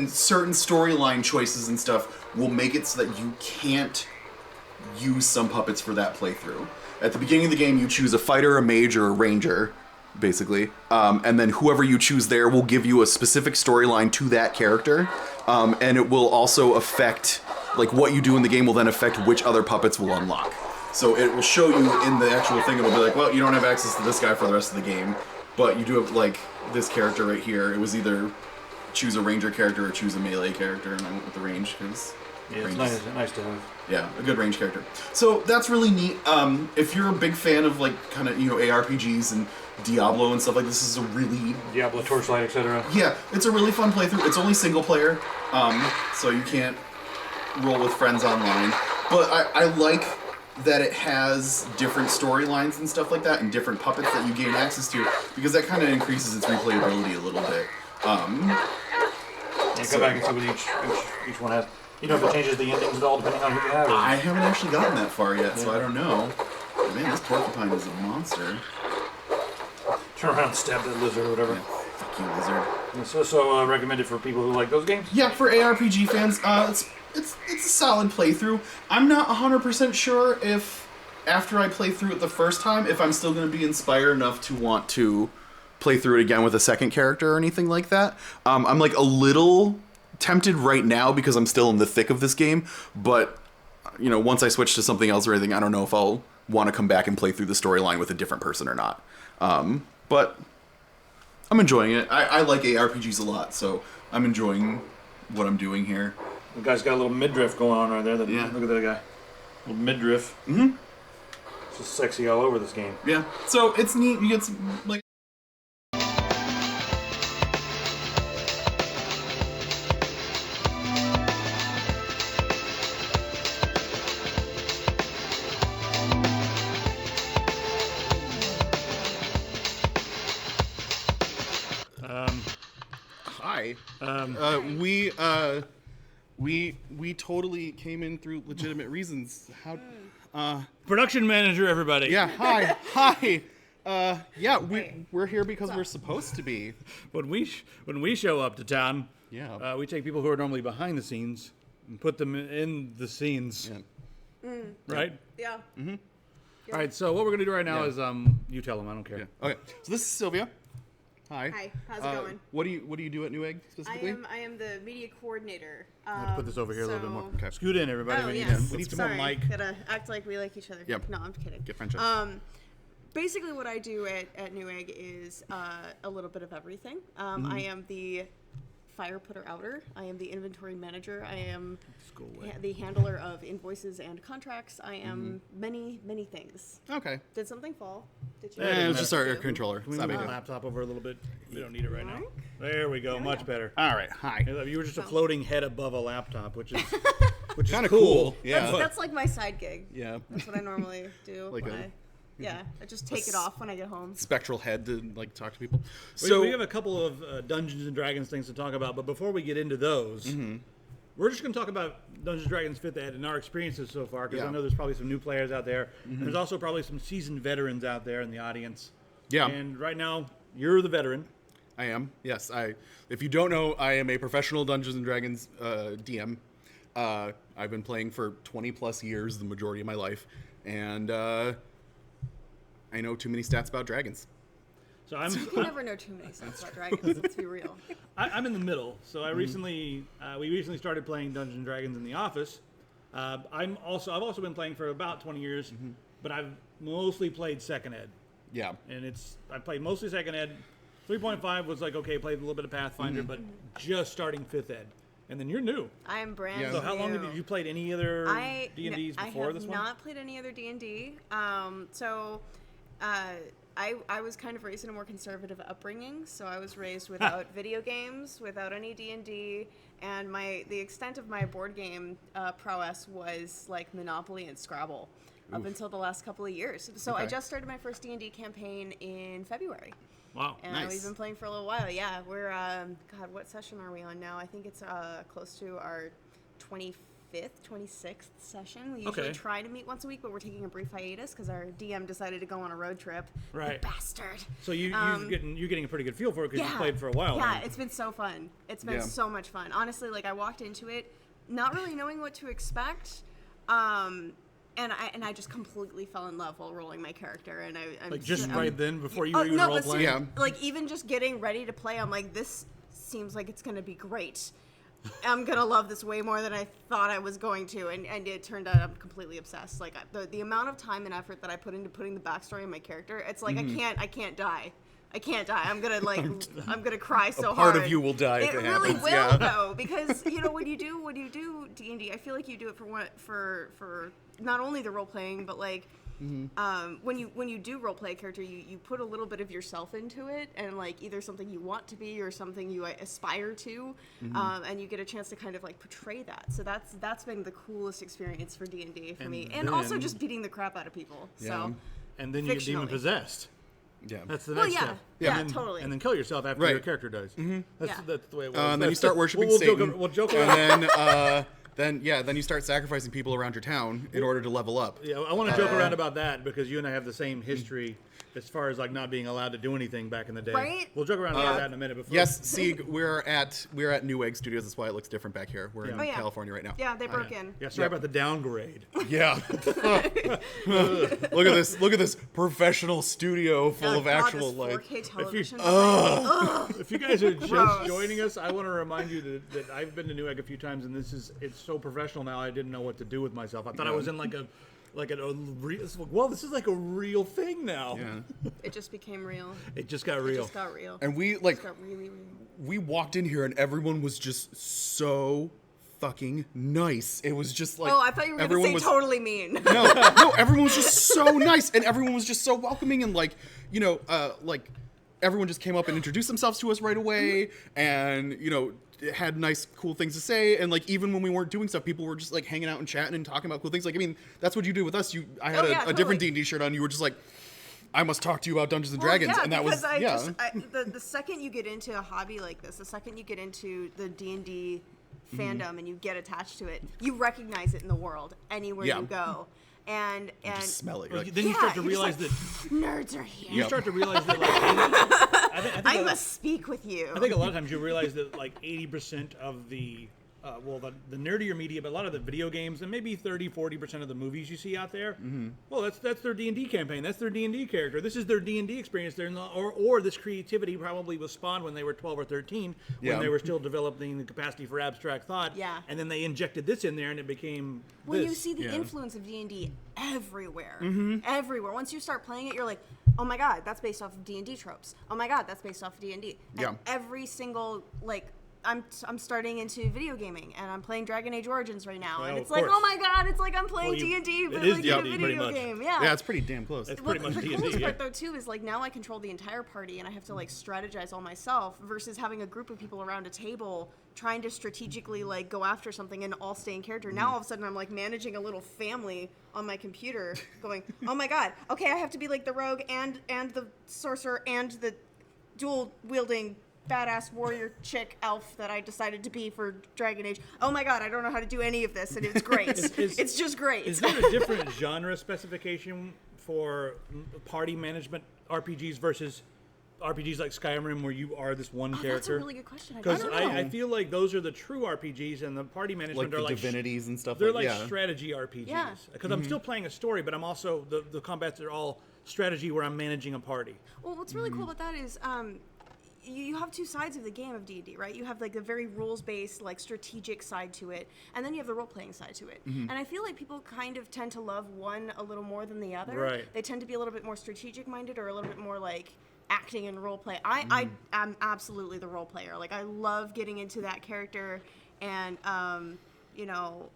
certain storyline choices and stuff will make it so that you can't use some puppets for that playthrough. At the beginning of the game, you choose a fighter, a mage, or a ranger, basically, and then whoever you choose there will give you a specific storyline to that character, and it will also affect, like, what you do in the game will then affect which other puppets will unlock. So it will show you in the actual thing, it'll be like, well, you don't have access to this guy for the rest of the game, but you do have, like, this character right here. It was either choose a ranger character or choose a melee character, and I went with the range, because Yeah, it's nice to have. yeah, a good range character. So that's really neat. If you're a big fan of, like, kind of, ARPGs and Diablo and stuff like this, is a really... Diablo, Torchlight, etc. Yeah, it's a really fun playthrough. It's only single player, so you can't roll with friends online. But I like that it has different storylines and stuff like that, and different puppets that you gain access to, because that kind of increases its replayability a little bit. Yeah, go back and see what each one has. You know if it changes the endings at all depending on who you have? I haven't actually gotten that far yet, so I don't know. But man, this porcupine is a monster. Turn around and stab that lizard or whatever. Yeah, fuck you, lizard. And so recommended for people who like those games? Yeah, for ARPG fans, it's a solid playthrough. I'm not 100% sure if, after I play through it the first time, if I'm still going to be inspired enough to want to play through it again with a second character or anything like that. I'm like a little tempted right now because I'm still in the thick of this game, but once I switch to something else or anything, I don't know if I'll want to come back and play through the storyline with a different person or not. But I'm enjoying it. I like ARPGs a lot, so I'm enjoying what I'm doing here. The guy's got a little midriff going on right there. Yeah. Look at that guy. Little midriff. Mm-hmm. It's just sexy all over this game. Yeah. So it's neat. You get some, like... Hi. We totally came in through legitimate reasons. How? Production manager, everybody. Yeah. Hi. Yeah. We're here because we're supposed to be. When we show up to town, Yeah. we take people who are normally behind the scenes and put them in the scenes. Yeah. Right? Yeah. Mm-hmm. All right. So what we're gonna do right now Yeah. is you tell them. I don't care. Yeah. Okay. So this is Sylvia. Hi. Hi. How's it going? What do you do at Newegg specifically? I am the media coordinator. Let's put this over here a little bit more. Okay. Scoot in, everybody. Oh, we yes. need some Sorry. more mic. Gotta act like we like each other. Yep. No, I'm kidding. Get friendship. Basically, what I do at Newegg is a little bit of everything. I am the fire putter outer. I am the inventory manager. I am the handler of invoices and contracts. I am many things. Okay. Did something fall? Did you? It was just our controller. Can we It's not move big the deal. laptop over a little bit? We don't need it right now. There we go. Much better. All right. Hi. You were just a floating head above a laptop, which is Kind of cool. Yeah. That's like my side gig. Yeah. That's what I normally do. Like when a- I just take it off when I get home. Spectral head to like talk to people. So we have a couple of Dungeons and Dragons things to talk about, but before we get into those, we're just going to talk about Dungeons and Dragons 5th Ed and our experiences so far, because Yeah. I know there's probably some new players out there. And there's also probably some seasoned veterans out there in the audience. Yeah. And right now, you're the veteran. I am. Yes. If you don't know, I am a professional Dungeons and Dragons DM. I've been playing for 20 plus years, the majority of my life, and I know too many stats about dragons. So I'm. You never know too many stuff about dragons. Let's be real. I'm in the middle. So I recently, we recently started playing Dungeons and Dragons in the office. I've also been playing for about 20 years, but I've mostly played second ed. Yeah. And I played mostly second ed. 3.5 was like, okay, played a little bit of Pathfinder, but just starting 5th ed. And then you're new. I am brand new. So how long have you played any other D&Ds before this one? I have not played any other D&D. I was kind of raised in a more conservative upbringing, so I was raised without video games, without any D&D, and the extent of my board game prowess was like Monopoly and Scrabble up until the last couple of years. So I just started my first D&D campaign in February. Wow, and nice. We've been playing for a little while. Yeah, we're God, what session are we on now? I think it's close to our 25th, 26th session. We usually try to meet once a week, but we're taking a brief hiatus because our DM decided to go on a road trip. Right, the bastard. So you're getting a pretty good feel for it because you played for a while. Yeah, now. it's been so fun. It's been so much fun. Honestly, like I walked into it not really knowing what to expect. And I just completely fell in love while rolling my character, and I'm like just right then before you were even role playing. Yeah. Like even just getting ready to play, I'm like, this seems like it's gonna be great. I'm gonna love this way more than I thought I was going to, and it turned out I'm completely obsessed. Like the amount of time and effort that I put into putting the backstory in my character, it's like I can't die. I can't die. I'm gonna cry so hard. Part of you will die. It really happens. will though, because when you do D&D, I feel like you do it for not only the role playing, but like when you do role play a character, you put a little bit of yourself into it, and like either something you want to be or something you aspire to, and you get a chance to kind of like portray that. So that's been the coolest experience for D&D for me, and also just beating the crap out of people. Yeah. So and then you get demon possessed. Yeah. That's the next step. Yeah, and then, totally. And then kill yourself after your character dies. That's the way it works. And then you start worshiping Satan. We'll joke around. And then you start sacrificing people around your town in order to level up. Yeah, I want to joke around about that because you and I have the same history as far as like not being allowed to do anything back in the day. Right? We'll joke around about that in a minute. Before. Yes, Sieg, we're at Newegg Studios. That's why it looks different back here. We're in California right now. Yeah, they broke in. Yeah, sorry about the downgrade. Yeah. Look at this professional studio full of actual this like. 4K television. If you guys are just joining us, I want to remind you that I've been to Newegg a few times, and it's so professional now. I didn't know what to do with myself. I thought I was in this is like a real thing now. Yeah. It just became real. It just got It real. just got real. And we It like got really real. we walked in here and everyone was just so fucking nice. It was just like I thought you were going to say totally mean. No, everyone was just so nice, and everyone was just so welcoming, and like everyone just came up and introduced themselves to us right away, and had nice cool things to say, and like even when we weren't doing stuff, people were just like hanging out and chatting and talking about cool things. Like I mean, that's what you did with us. I had a different D&D shirt on. You were just like, I must talk to you about Dungeons and Dragons, and that was the second you get into a hobby like this, the second you get into the D&D fandom and you get attached to it, you recognize it in the world anywhere you go. And just smell it. Like, Then you start to realize that nerds are here. you start to realize that like I must speak with you. I think a lot of times you realize that like 80% of the the nerdier media, but a lot of the video games and maybe 30-40% of the movies you see out there, well, that's their D&D campaign. That's their D&D character. This is their D&D experience. Or this creativity probably was spawned when they were 12 or 13, when they were still developing the capacity for abstract thought. Yeah. And then they injected this in there, and it became when this. you see the influence of D&D everywhere, everywhere. Once you start playing it, you're like, oh my god, that's based off of D&D tropes. Oh my god, that's based off of D&D. And every single like. I'm starting into video gaming, and I'm playing Dragon Age Origins right now, and it's like, oh my god, it's like I'm playing D&D, but like in a video game. Yeah, it's pretty damn close. It's pretty much the D&D. coolest part though too is like now I control the entire party, and I have to like strategize all myself versus having a group of people around a table trying to strategically like go after something and all stay in character. Now all of a sudden I'm like managing a little family on my computer, going, oh my god, okay, I have to be like the rogue and the sorcerer and the dual wielding badass warrior chick elf that I decided to be for Dragon Age. Oh my god, I don't know how to do any of this, and it's great. It's just great. Is there a different genre specification for party management RPGs versus RPGs like Skyrim where you are this one character? That's a really good question. Because don't know. I feel like those are the true RPGs, and the party management Like are the like divinities and stuff. they're like like strategy RPGs. Yeah. Because I'm still playing a story, but I'm also the combats are all strategy where I'm managing a party. Well, what's really cool about that is you have two sides of the game of D&D, right? You have like the very rules-based, like strategic side to it, and then you have the role-playing side to it. And I feel like people kind of tend to love one a little more than the other. Right. They tend to be a little bit more strategic-minded or a little bit more like acting and role play. I am absolutely the role player. Like I love getting into that character and you know,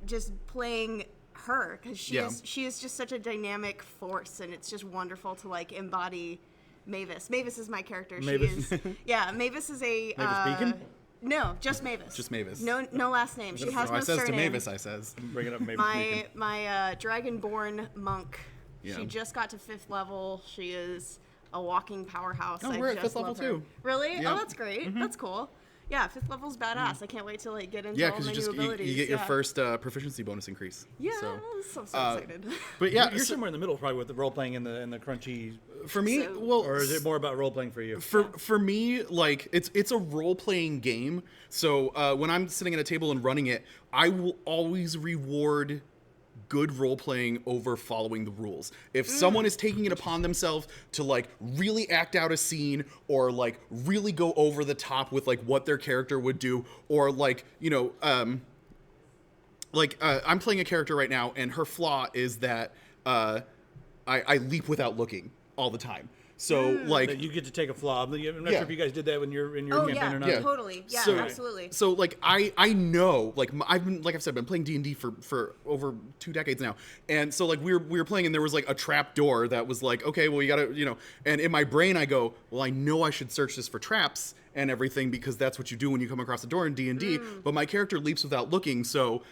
just playing her because she is just such a dynamic force, and it's just wonderful to like embody Mavis. Mavis is my character. Mavis. She is Mavis is a Mavis Beacon? No, just Mavis. Just Mavis. No last name. She has no I says surname. to Mavis, I says. Bring it up, Mavis Beacon. My dragonborn monk. Yeah. She just got to 5th level. She is a walking powerhouse. Oh, I we're at just 5th level love her. too. Really? Yeah. Oh, that's great. That's cool. Yeah, 5th level's badass. I can't wait to like get into Yeah, all because my you new just abilities. you get your first proficiency bonus increase. Yeah, So, I'm so excited. but yeah, You're somewhere in the middle, probably, with the role playing and the crunchy. for me, So- well, Or is it more about role playing for you? for me, like it's a role playing game. So when I'm sitting at a table and running it, I will always reward good role playing over following the rules. If someone is taking it upon themselves to like really act out a scene or like really go over the top with like what their character would do, or like, you know, I'm playing a character right now and her flaw is that I leap without looking all the time. So like That you get to take a flaw. I'm not sure if you guys did that when you're in your Oh campaign yeah, or not. Yeah. totally. Yeah, So- absolutely. So like I know, like I've said, been playing D&D for over 2 decades now, and so like we were playing and there was like a trap door that was like, okay, well you gotta, you know, and in my brain I go, well I know I should search this for traps and everything because that's what you do when you come across a door in D&D, but my character leaps without looking, so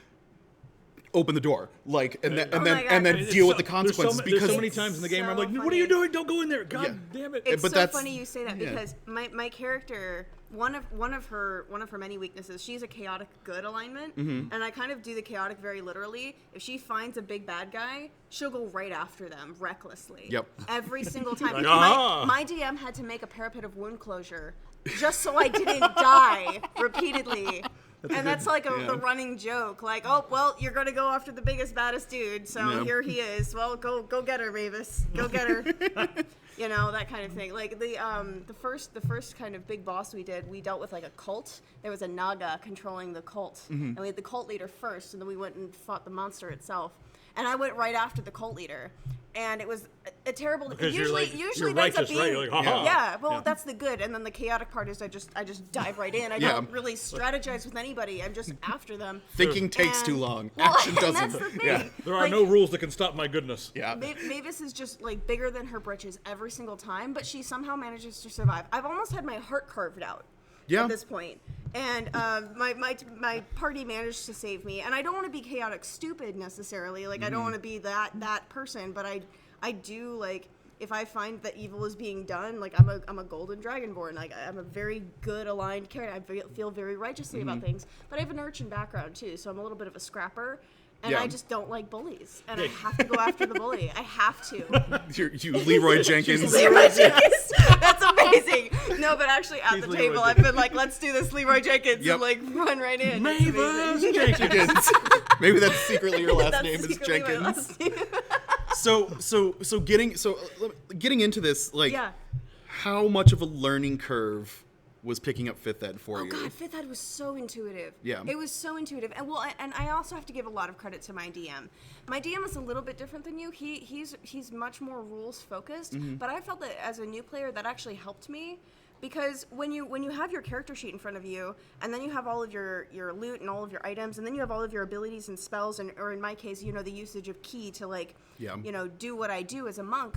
open the door, like, and then Oh my God. then It's deal with so- the consequences there's so because many times in the game where I'm so like, what are you funny. doing? Don't go in there. God damn it. It's but so that's- funny you say that yeah. because my character, one of her many weaknesses, she's a chaotic good alignment, and I kind of do the chaotic very literally. If she finds a big bad guy, she'll go right after them recklessly. Yep. Every single time. Like, ah. My DM had to make a parapet of wound closure just so I didn't die repeatedly. And that's like the running joke, like, oh well, you're gonna go after the biggest, baddest dude, so Yeah. here he is. Well, go get her, Mavis. Go get her. You know, that kind of thing. Like the first kind of big boss we dealt with like a cult. There was a Naga controlling the cult, and we had the cult leader first, and then we went and fought the monster itself. And I went right after the cult leader, and it was a terrible. Because usually you're it ends up righteous, being right? You're like, ha-ha. yeah. Well, Yeah. that's the good, and then the chaotic part is I just dive right in. I Yeah. don't really strategize with anybody. I'm just after them. thinking takes And- too long, well, action and doesn't. that's the thing. Yeah. There are Like, no rules that can stop my goodness. Yeah. Mavis is just like bigger than her britches every single time, but she somehow manages to survive. I've almost had my heart carved out Yeah. at this point, and my party managed to save me. And I don't want to be chaotic stupid necessarily. Like I don't want to be that person, but I do like. If I find that evil is being done, like I'm a golden dragonborn, like I'm a very good aligned character. I feel very righteously about things, but I have an urchin background too, so I'm a little bit of a scrapper, and Yeah. I just don't like bullies, and I have to go after the bully. I have to. You Leroy Jenkins. Leroy Jenkins. That's amazing. No, but actually at the Leroy table, I've been like, let's do this, Leroy Jenkins, Yep. and like run right in. It's Mavis amazing. Jenkins. Jenkins. Maybe that's secretly your last That's name is secretly my Jenkins. last name. So getting into this, like, Yeah. how much of a learning curve was picking up 5th Ed for Oh you? God, 5th Ed was so intuitive. Yeah. It was so intuitive, and and I also have to give a lot of credit to my DM. My DM is a little bit different than you. He's much more rules focused, but I felt that as a new player that actually helped me. Because when you have your character sheet in front of you, and then you have all of your loot and all of your items, and then you have all of your abilities and spells, and or in my case, you know, the usage of key to like, Yeah. you know, do what I do as a monk,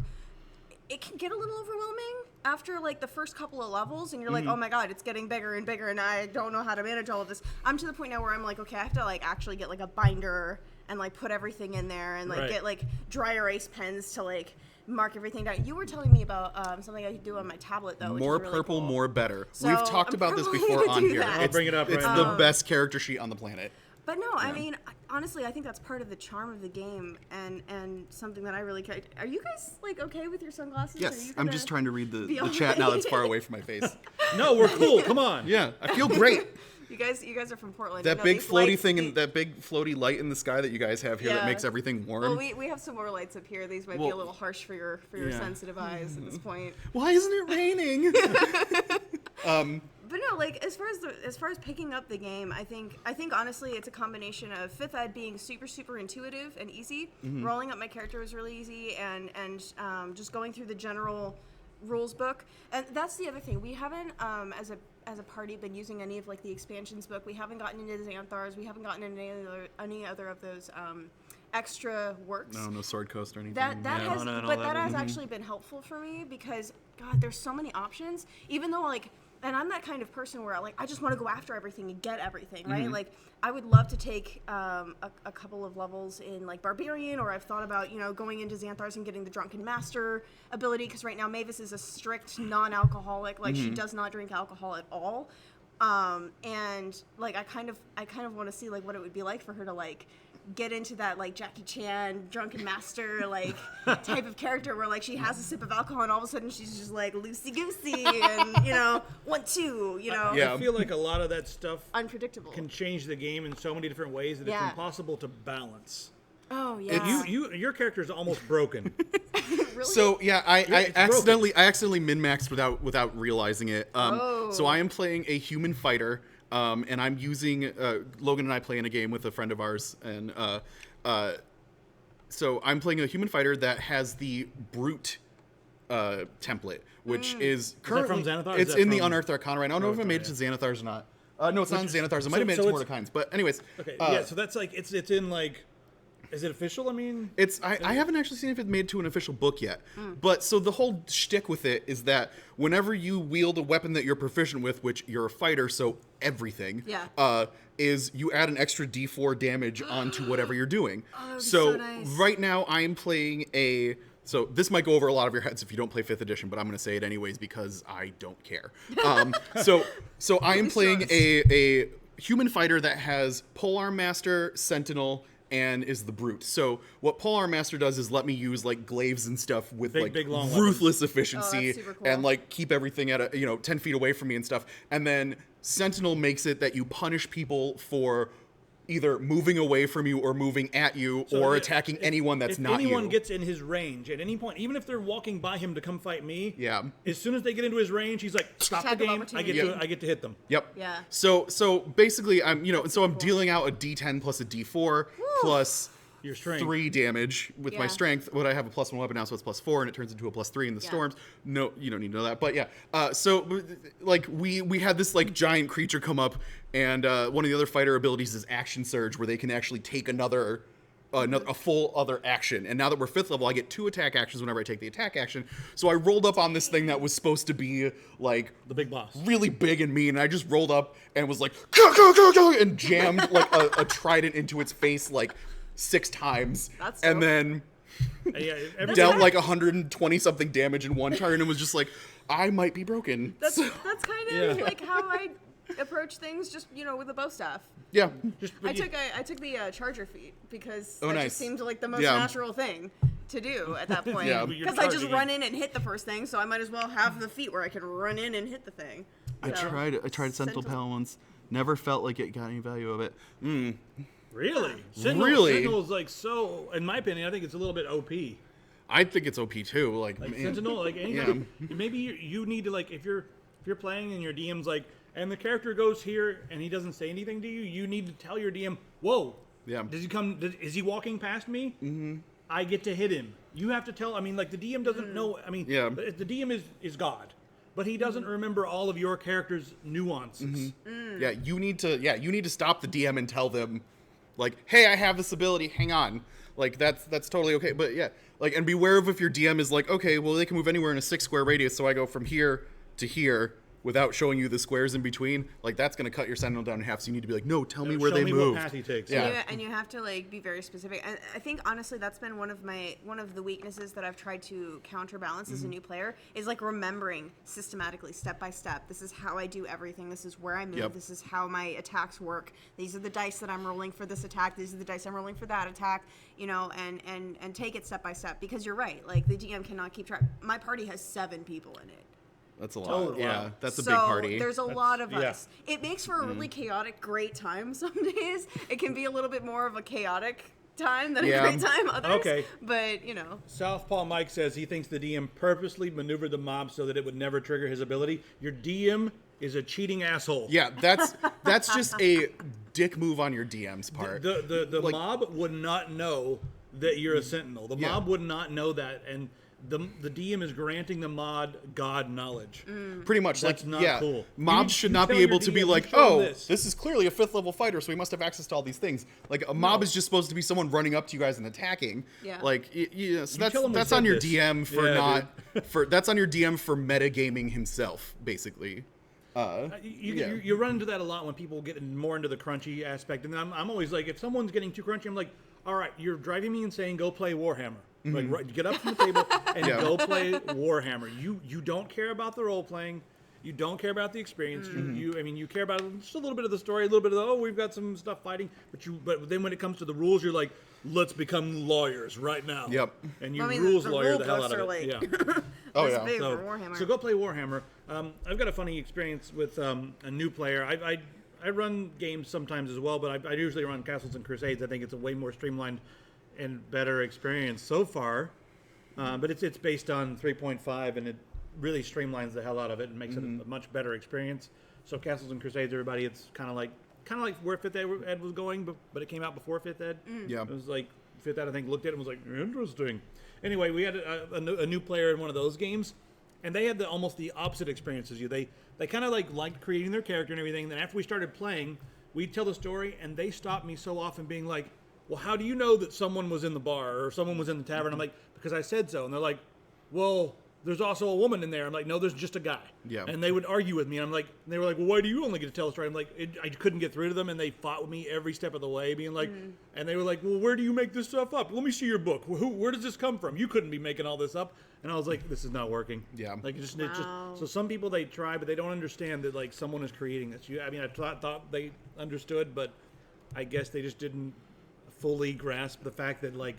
it can get a little overwhelming after like the first couple of levels, and you're like, oh my God, it's getting bigger and bigger, and I don't know how to manage all of this. I'm to the point now where I'm like, okay, I have to like actually get like a binder and like put everything in there, and like Right. get like dry erase pens to like mark everything down. You were telling me about something I could do on my tablet though. Which More is really purple, cool. more better. So, We've talked I'm about this probably before gonna on do here. that. I'll bring it up It's right the now. best character sheet on the planet. But no, I mean, honestly, I think that's part of the charm of the game, and something that I really care. Are you guys like okay with your sunglasses? Yes, I'm just trying to read the chat now that's far away from my face. No, we're cool. Come on. Yeah, I feel great. You guys are from Portland. That No, big these floaty lights, thing and that big floaty light in the sky that you guys have here that Yeah. makes everything warm. Well, we have some more lights up here. These might be Well, a little harsh for your yeah. sensitive eyes at this point. Why isn't it raining? But no, like as far as picking up the game, I think honestly it's a combination of 5th Ed being super intuitive and easy. Rolling up my character was really easy, and just going through the general rules book. And that's the other thing. We haven't as a party been using any of like the expansions book. We haven't gotten into the Xanthars. We haven't gotten into any other of those extra works. No Sword Coast or anything. That Yeah. has, but that has actually been helpful for me because God, there's so many options. Even though like, and I'm that kind of person where like I just want to go after everything and get everything, right? Like I would love to take a couple of levels in like Barbarian, or I've thought about going into Xanthars and getting the Drunken Master ability because right now Mavis is a strict non-alcoholic, like she does not drink alcohol at all, and like I kind of want to see like what it would be like for her to like get into that like Jackie Chan Drunken Master like type of character where like she has a sip of alcohol and all of a sudden she's just like loosey goosey and 1-2 Yeah. I feel like a lot of that stuff unpredictable. can change the game in so many different ways that Yeah. it's impossible to balance. Oh yeah. Your character is almost broken. Really? So yeah, I it's accidentally min-maxed without realizing it. Oh. So I am playing a human fighter, and I'm using Logan and I play in a game with a friend of ours, and so I'm playing a human fighter that has the brute template, which is currently from Xanathar? Or is it's that in the from- Unearthed Arcana right now. I don't know if I made it to Xanathars or not. No, it's not in Xanathars. It might have made it to so Mordecai's. But anyways, Okay, yeah, so that's like it's in like, is it official? I mean, I haven't actually seen if it's made to an official book yet. But so the whole shtick with it is that whenever you wield a weapon that you're proficient with, which you're a fighter, so everything, Yeah. is you add an extra D4 damage onto whatever you're doing. Oh, that would be so so nice. right now I am playing a. So this might go over a lot of your heads if you don't play 5th edition, but I'm going to say it anyways because I don't care. So I am playing a human fighter that has Polearm Master, Sentinel, and is the brute. So what Polearm Master does is let me use like glaives and stuff with Big, long ruthless efficiency super cool. and like keep everything at 10 feet away from me and stuff. And then Sentinel makes it that you punish people for either moving away from you or moving at you or attacking anyone that's not you. If anyone gets in his range at any point, even if they're walking by him to come fight me, Yeah. as soon as they get into his range, he's like, stop Attack the of game. opportunity. I get to hit them. Yep. Yeah. So basically I'm dealing out a D10 plus a D4 plus Your strength. 3 damage with my Yeah. strength. What I have a +1 weapon now, so it's +4, and it turns into a +3 in the storms. No, you don't need to know that. But yeah, so like we had this like giant creature come up, and one of the other fighter abilities is Action Surge, where they can actually take a full other action. And now that we're 5th level, I get 2 attack actions whenever I take the attack action. So I rolled up on this thing that was supposed to be like The big boss. really big and mean, and I just rolled up and was like, "Go, go, go, go," and jammed like a trident into its face like 6 times. That's and dope. then Yeah, every, dealt like 120 something damage in one turn and was just like, I might be broken. That's kind of Yeah. like how I approach things, just with a bow staff. Yeah. I took the charger feat because Oh, that nice. just seemed like the most Yeah. natural thing to do at that point. Yeah. Because I just run in and hit the first thing, so I might as well have the feat where I can run in and hit the thing. I So, tried Sentinel Pal once. Never felt like it got any value of it. Really? Really? Sentinel's like so, in my opinion, I think it's a little bit OP. I think it's OP too. Like, Like man. Sentinel, like anything. Maybe you need to like if you're playing and your DM's like, and the character goes here and he doesn't say anything to you, you need to tell your DM, whoa. Yeah. Does he come? Is he walking past me? Mm-hmm. I get to hit him. You have to tell. I mean, like the DM doesn't know. I mean, Yeah. The DM is God, but he doesn't remember all of your character's nuances. Yeah, you need to stop the DM and tell them, like, hey, I have this ability, hang on. Like, that's totally okay. But yeah, like, and beware of if your DM is like, okay, well, they can move anywhere in a 6 square radius, so I go from here to here, without showing you the squares in between, like that's going to cut your sentinel down in half. So you need to be like, no, tell me where show they me moved. what path he takes. Yeah. And you have to like be very specific. And I think honestly that's been one of the weaknesses that I've tried to counterbalance as a new player is like remembering systematically, step by step. This is how I do everything. This is where I move. Yep. This is how my attacks work. These are the dice that I'm rolling for this attack. These are the dice I'm rolling for that attack. You know, and take it step by step, because you're right. Like the DM cannot keep track. My party has 7 people in it. That's a lot. Oh, wow. Yeah, that's a So big party. there's a lot of yeah. us. It makes for a really chaotic, great time some days. It can be a little bit more of a chaotic time than Yeah. a great time others. Okay. But, you know. Southpaw Mike says he thinks the DM purposely maneuvered the mob so that it would never trigger his ability. Your DM is a cheating asshole. Yeah, that's just a dick move on your DM's part. The Like- mob would not know that you're a sentinel. The Yeah. mob would not know that, and the DM is granting the mod god knowledge. Pretty much, That's like, not yeah, cool. mobs You- should you not tell be your able to be DM, like, you show oh, this. this is clearly a 5th level fighter, so he must have access to all these things. Like, a mob is just supposed to be someone running up to you guys and attacking. Yeah. Like, so tell him we that's said on your this. DM for Yeah, that's on your DM for metagaming himself, basically. You run into that a lot when people get more into the crunchy aspect, and then I'm always like, if someone's getting too crunchy, I'm like, all right, you're driving me insane. Go play Warhammer. Like, right, get up from the table and Yeah. go play Warhammer. You don't care about the role playing. You don't care about the experience. You care about just a little bit of the story, a little bit of the, we've got some stuff fighting. But then when it comes to the rules, you're like, let's become lawyers right now. Yep. And you I mean, rules the lawyer rule the hell books out of are it. like- Yeah. Oh, That's yeah. big So, for Warhammer. so go play Warhammer. I've got a funny experience with a new player. I run games sometimes as well, but I usually run Castles and Crusades. I think it's a way more streamlined and better experience so far. But it's based on 3.5, and it really streamlines the hell out of it and makes it a much better experience. So Castles and Crusades, everybody, it's kind of like where 5th Ed was going, but it came out before 5th Ed. Yeah. It was like 5th Ed, I think, looked at it and was like, interesting. Anyway, we had a new player in one of those games, and they had almost the opposite experience as you. They kind of liked creating their character and everything. Then after we started playing, we'd tell the story, and they stopped me so often being like, well, how do you know that someone was in the bar or someone was in the tavern? I'm like, because I said so. And they're like, well, there's also a woman in there. I'm like, no, there's just a guy. Yeah. And they would argue with me. And I'm like, they were like, well, why do you only get to tell the story? I'm like, I couldn't get through to them, and they fought with me every step of the way, being like, and they were like, well, where do you make this stuff up? Let me see your book. Where does this come from? You couldn't be making all this up. And I was like, this is not working. Yeah. Like, it just Wow. so some people, they try, but they don't understand that like someone is creating this. I mean, I thought they understood, but I guess they just didn't fully grasp the fact that like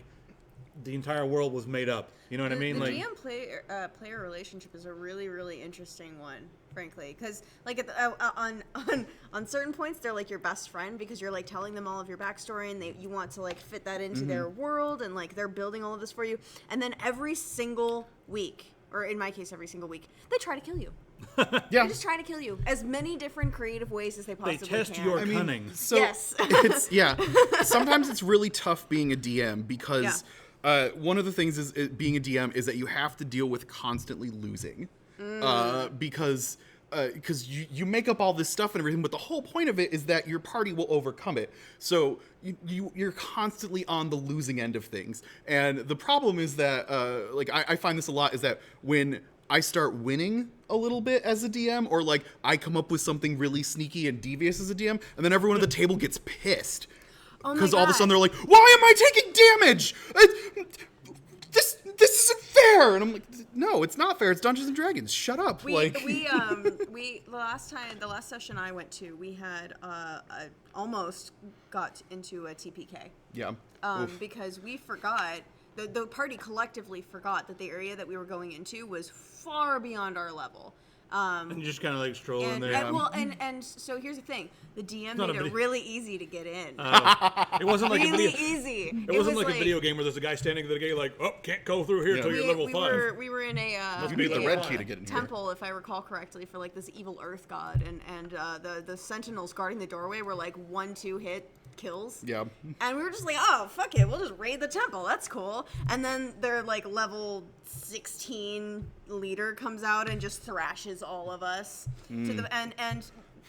the entire world was made up. You know what I mean? The Like, GM player relationship is a really, really interesting one, frankly, because like on certain points they're like your best friend because you're like telling them all of your backstory and you want to like fit that into their world, and like they're building all of this for you, and then every single week, or in my case every single week, they try to kill you. Yeah. They just try to kill you as many different creative ways as they they possibly test can. your I mean, cunning. So Yes. Sometimes it's really tough being a DM because one of the things is being a DM is that you have to deal with constantly losing because you make up all this stuff and everything, but the whole point of it is that your party will overcome it. So you're constantly on the losing end of things, and the problem is that I find this a lot is that when I start winning a little bit as a DM, or like I come up with something really sneaky and devious as a DM, and then everyone at the table gets pissed. Oh my Because all of a God. sudden they're like, why am I taking damage? This isn't fair. And I'm like, no, it's not fair. It's Dungeons and Dragons. Shut up. We like, the last session I went to, we had almost got into a TPK. yeah. Because we forgot, the party collectively forgot that the area that we were going into was far beyond our level. And you just kind of like stroll in And, there. and so here's the thing, the DM not made a it video- really easy to get in. It wasn't like really a video. easy. It wasn't like a video game where there's a guy standing at the gate like, oh, can't go through here until you're level 5. We were in a You need the level red five. key to get in here. temple, if I recall correctly, for like this evil earth god, and the sentinels guarding the doorway were like 1-2 hit kills. Yeah. And we were just like, oh, fuck it, we'll just raid the temple. That's cool. And then their like level 16 leader comes out and just thrashes all of us to the and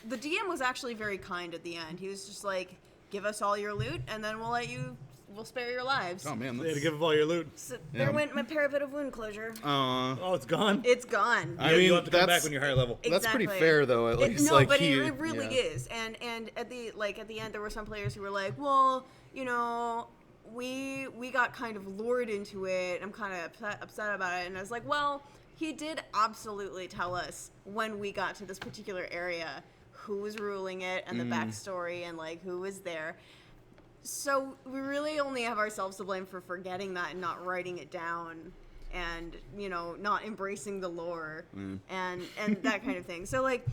the DM was actually very kind at the end. He was just like, give us all your loot and then we'll let you we'll spare your lives. Oh man, They had to give up all your loot. So there went my parapet of wound closure. Oh, it's gone? It's gone. I mean, you'll have to come that's- back when you're higher level. That's pretty Exactly. fair, though. At least, No, like, but he, it really is. And at the end, there were some players who were like, well, you know, we got kind of lured into it. I'm kind of upset about it. And I was like, well, he did absolutely tell us when we got to this particular area who was ruling it and the backstory and like who was there. So we really only have ourselves to blame for forgetting that and not writing it down and, you know, not embracing the lore and that kind of thing. So like,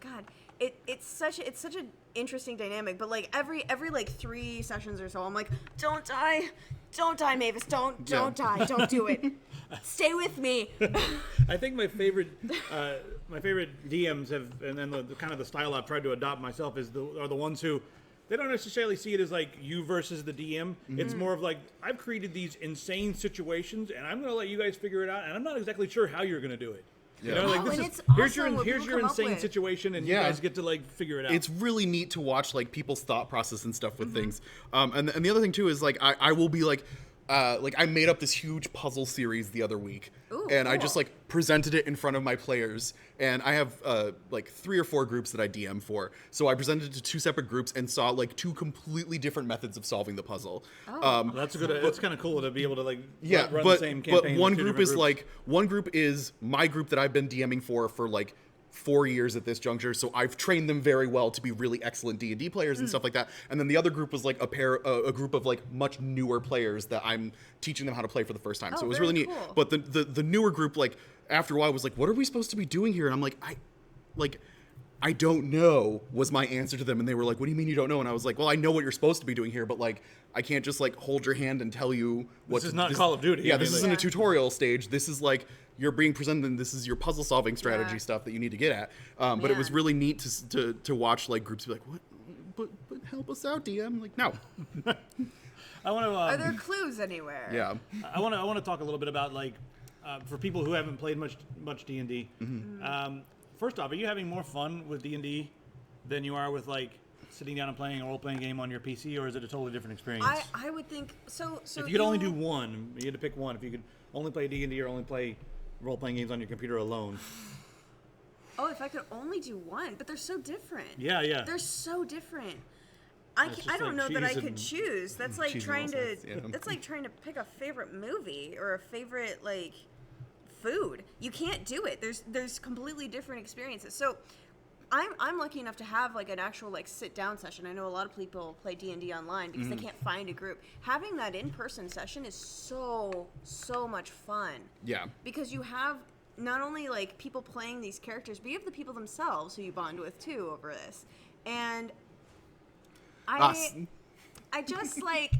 God, it's such an interesting dynamic. But like every like 3 sessions or so, I'm like, don't die, Mavis, don't die, don't do it, stay with me. I think my favorite DMs have, and then the kind of the style I've tried to adopt myself are the ones who they don't necessarily see it as like you versus the DM. It's more of like, I've created these insane situations, and I'm going to let you guys figure it out, and I'm not exactly sure how you're going to do it. You know, like Oh, this and is it's here's your awesome what here's people your come up insane with. situation, and you Yeah. guys get to like figure it out. It's really neat to watch like people's thought process and stuff with things. And the other thing too is like I will be like I made up this huge puzzle series the other week, Ooh, and I just cool. like presented it in front of my players. And I have like 3 or 4 groups that I DM for. So I presented it to 2 separate groups and saw like 2 completely different methods of solving the puzzle. Oh. That's a good. That's kind of cool to be able to like Yeah, run but the same campaign. one with 2 group different is groups. like one group is my group that I've been DMing for like 4 years at this juncture, so I've trained them very well to be really excellent D&D players and stuff like that. And then the other group was like a group of like much newer players that I'm teaching them how to play for the first time. Oh, so it was very really neat. cool. But the newer group, like after a while, was like, "What are we supposed to be doing here?" And I'm like, I don't know was my answer to them. And they were like, "What do you mean you don't know?" And I was like, "Well, I know what you're supposed to be doing here, but like I can't just like hold your hand and tell you what This is not Call of Duty. Yeah, I mean, this like- isn't a tutorial stage. This is like you're being presented, and this is your puzzle solving strategy Yeah. stuff that you need to get at. But it was Man. really neat to watch like groups be like, "What? But help us out, DM." Like, no. I want to. Are there clues anywhere? Yeah. I want to talk a little bit about like for people who haven't played much D&D. First off, are you having more fun with D&D than you are with like sitting down and playing a role-playing game on your PC, or is it a totally different experience? I would think so. if you could only do one, you had to pick one. If you could only play D&D or only play role-playing games on your computer alone. Oh, if I could only do one, but they're so different. Yeah, yeah. They're so different. It's just I don't like know that I cheese could and- choose. That's like cheese and trying to. allspice, yeah. That's like trying to pick a favorite movie or a favorite like food. You can't do it. There's completely different experiences. So, I'm lucky enough to have like an actual like sit down session. I know a lot of people play D&D online because they can't find a group. Having that in person session is so much fun. Yeah. Because you have not only like people playing these characters, but you have the people themselves who you bond with too over this. And Us. I just like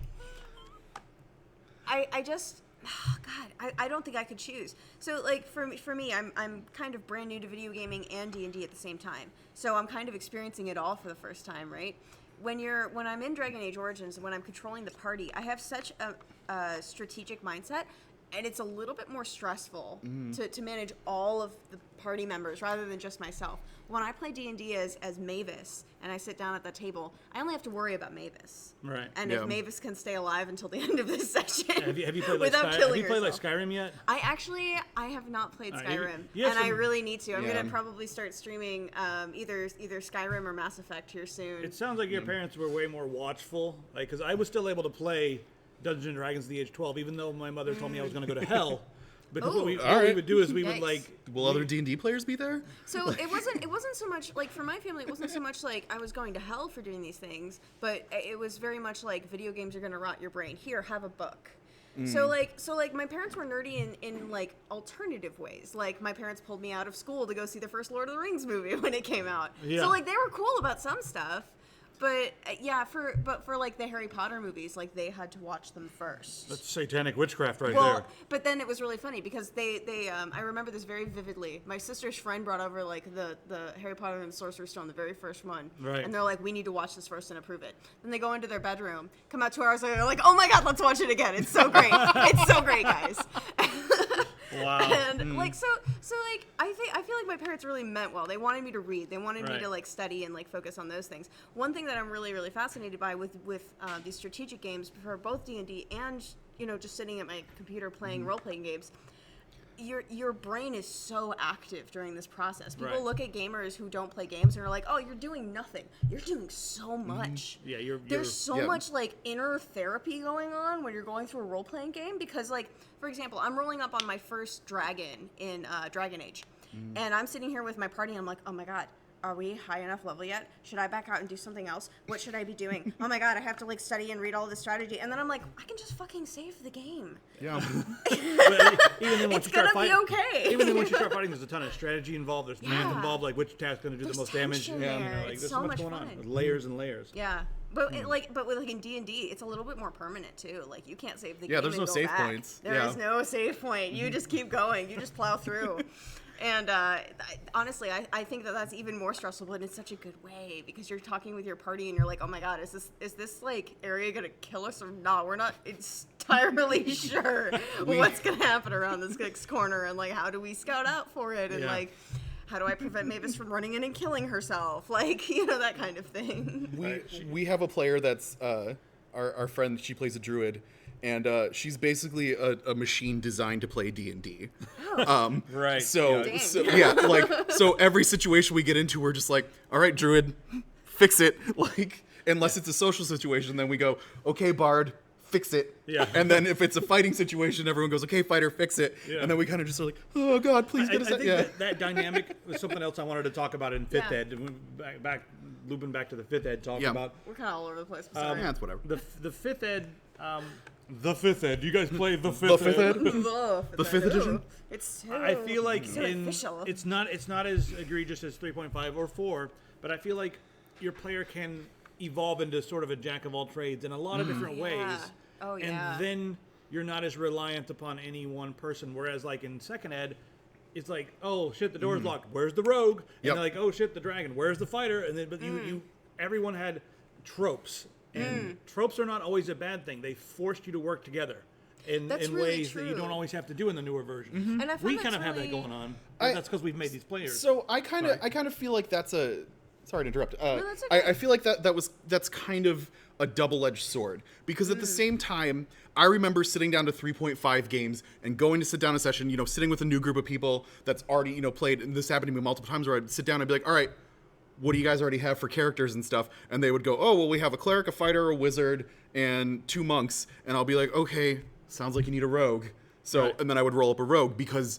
I just oh God, I don't think I could choose. So like for me, I'm kind of brand new to video gaming and D&D at the same time. So I'm kind of experiencing it all for the first time, right? When I'm in Dragon Age Origins, when I'm controlling the party, I have such a strategic mindset, and it's a little bit more stressful to manage all of the party members rather than just myself. When I play D&D as Mavis and I sit down at the table, I only have to worry about Mavis. Right. And Yeah. if Mavis can stay alive until the end of this session Have you played like without have killing you played like herself. Skyrim yet? I have not played All right, you- Skyrim, you have and I some- really need to. I'm Yeah. gonna probably start streaming either Skyrim or Mass Effect here soon. It sounds like your parents were way more watchful, like because I was still able to play Dungeons and Dragons at the age of 12, even though my mother told me I was going to go to hell. Because what we Alright. would do is we would Yikes. like Will other D&D players be there? So it wasn't so much like for my family. It wasn't so much like I was going to hell for doing these things, but it was very much like video games are gonna rot your brain. Here, have a book. So like my parents were nerdy in like alternative ways. Like my parents pulled me out of school to go see the first Lord of the Rings movie when it came out. Yeah. So like they were cool about some stuff. But yeah, for like the Harry Potter movies, like they had to watch them first. that's satanic witchcraft right Well, there. but then it was really funny because they I remember this very vividly. My sister's friend brought over like the Harry Potter and the Sorcerer's Stone, the very first one. Right. And they're like, we need to watch this first and approve it. Then they go into their bedroom, come out 2 hours later, they're like, oh my God, let's watch it again. It's so great. It's so great, guys. Wow. And like so like I feel like my parents really meant well. They wanted me to read. They wanted me Right. to like study and like focus on those things. One thing that I'm really, really fascinated by with these strategic games for both D&D and just sitting at my computer playing role-playing games, your brain is so active during this process. People Right. look at gamers who don't play games and are like, "Oh, you're doing nothing. You're doing so much." Yeah, There's so Yeah. much like inner therapy going on when you're going through a role-playing game because, like, for example, I'm rolling up on my first dragon in Dragon Age, and I'm sitting here with my party. And I'm like, "Oh my god, are we high enough level yet? Should I back out and do something else? What should I be doing? Oh my god, I have to like study and read all this strategy." And then I'm like, I can just fucking save the game. Yeah. But even then, once It's you start gonna be fighting, okay. even then, once you start fighting, there's a ton of strategy involved. There's math Yeah. involved, like which task's going to do There's the most damage. tension Yeah, there. like It's there's so so much much going on. fun. With layers and layers. Yeah. But but like in D&D, it's a little bit more permanent too. Like you can't save the game. Yeah, there's and no go save back. points. There is no save point. You just keep going. You just plow through. And honestly, I think that that's even more stressful, but in such a good way because you're talking with your party and you're like, "Oh my god, is this like area gonna kill us or not? We're not entirely sure what's gonna happen around this next corner, and like how do we scout out for it, and Yeah. like how do I prevent Mavis from running in and killing herself, like that kind of thing." We have a player that's our friend. She plays a druid, and she's basically a machine designed to play D&D. Right. So, Dang. so every situation we get into, we're just like, "All right, druid, fix it." Like, unless it's a social situation, then we go, "Okay, bard, fix it." Yeah. And then if it's a fighting situation, everyone goes, "Okay, fighter, fix it." Yeah. And then we kind of just are like, "Oh God, please I get us think out." Yeah. that dynamic was something else I wanted to talk about in fifth Yeah. ed. Looping back to the fifth ed, talking Yeah. about We're kind of all over the place. I'm sorry. Yeah, it's whatever. the fifth ed. The fifth ed. You guys play the fifth The fifth ed? The fifth edition? It's so I feel like so official. it's not as egregious as 3.5 or 4, but I feel like your player can evolve into sort of a jack of all trades in a lot of different ways. Oh, and yeah. then you're not as reliant upon any one person. Whereas like in second ed, it's like, oh shit, the door's locked. Where's the rogue? And Yep. they're like, oh shit, the dragon. Where's the fighter? And then but you everyone had tropes. And tropes are not always a bad thing. They forced you to work together in That's in really ways that you true. don't always have to do in the newer versions. And I find We that's kind of have that really- going on. I- That's because we've made these players. So I kind Sorry. of feel like that's a. Sorry to interrupt. that's okay. I feel like that's kind of a double-edged sword because at the same time, I remember sitting down to 3.5 games and going to sit down a session. Sitting with a new group of people that's already played, and this happened to me multiple times where I'd sit down and be like, "All right, what do you guys already have for characters and stuff?" And they would go, "Oh, well, we have a cleric, a fighter, a wizard, and 2 monks." And I'll be like, "Okay, sounds like you need a rogue." So, Right. and then I would roll up a rogue because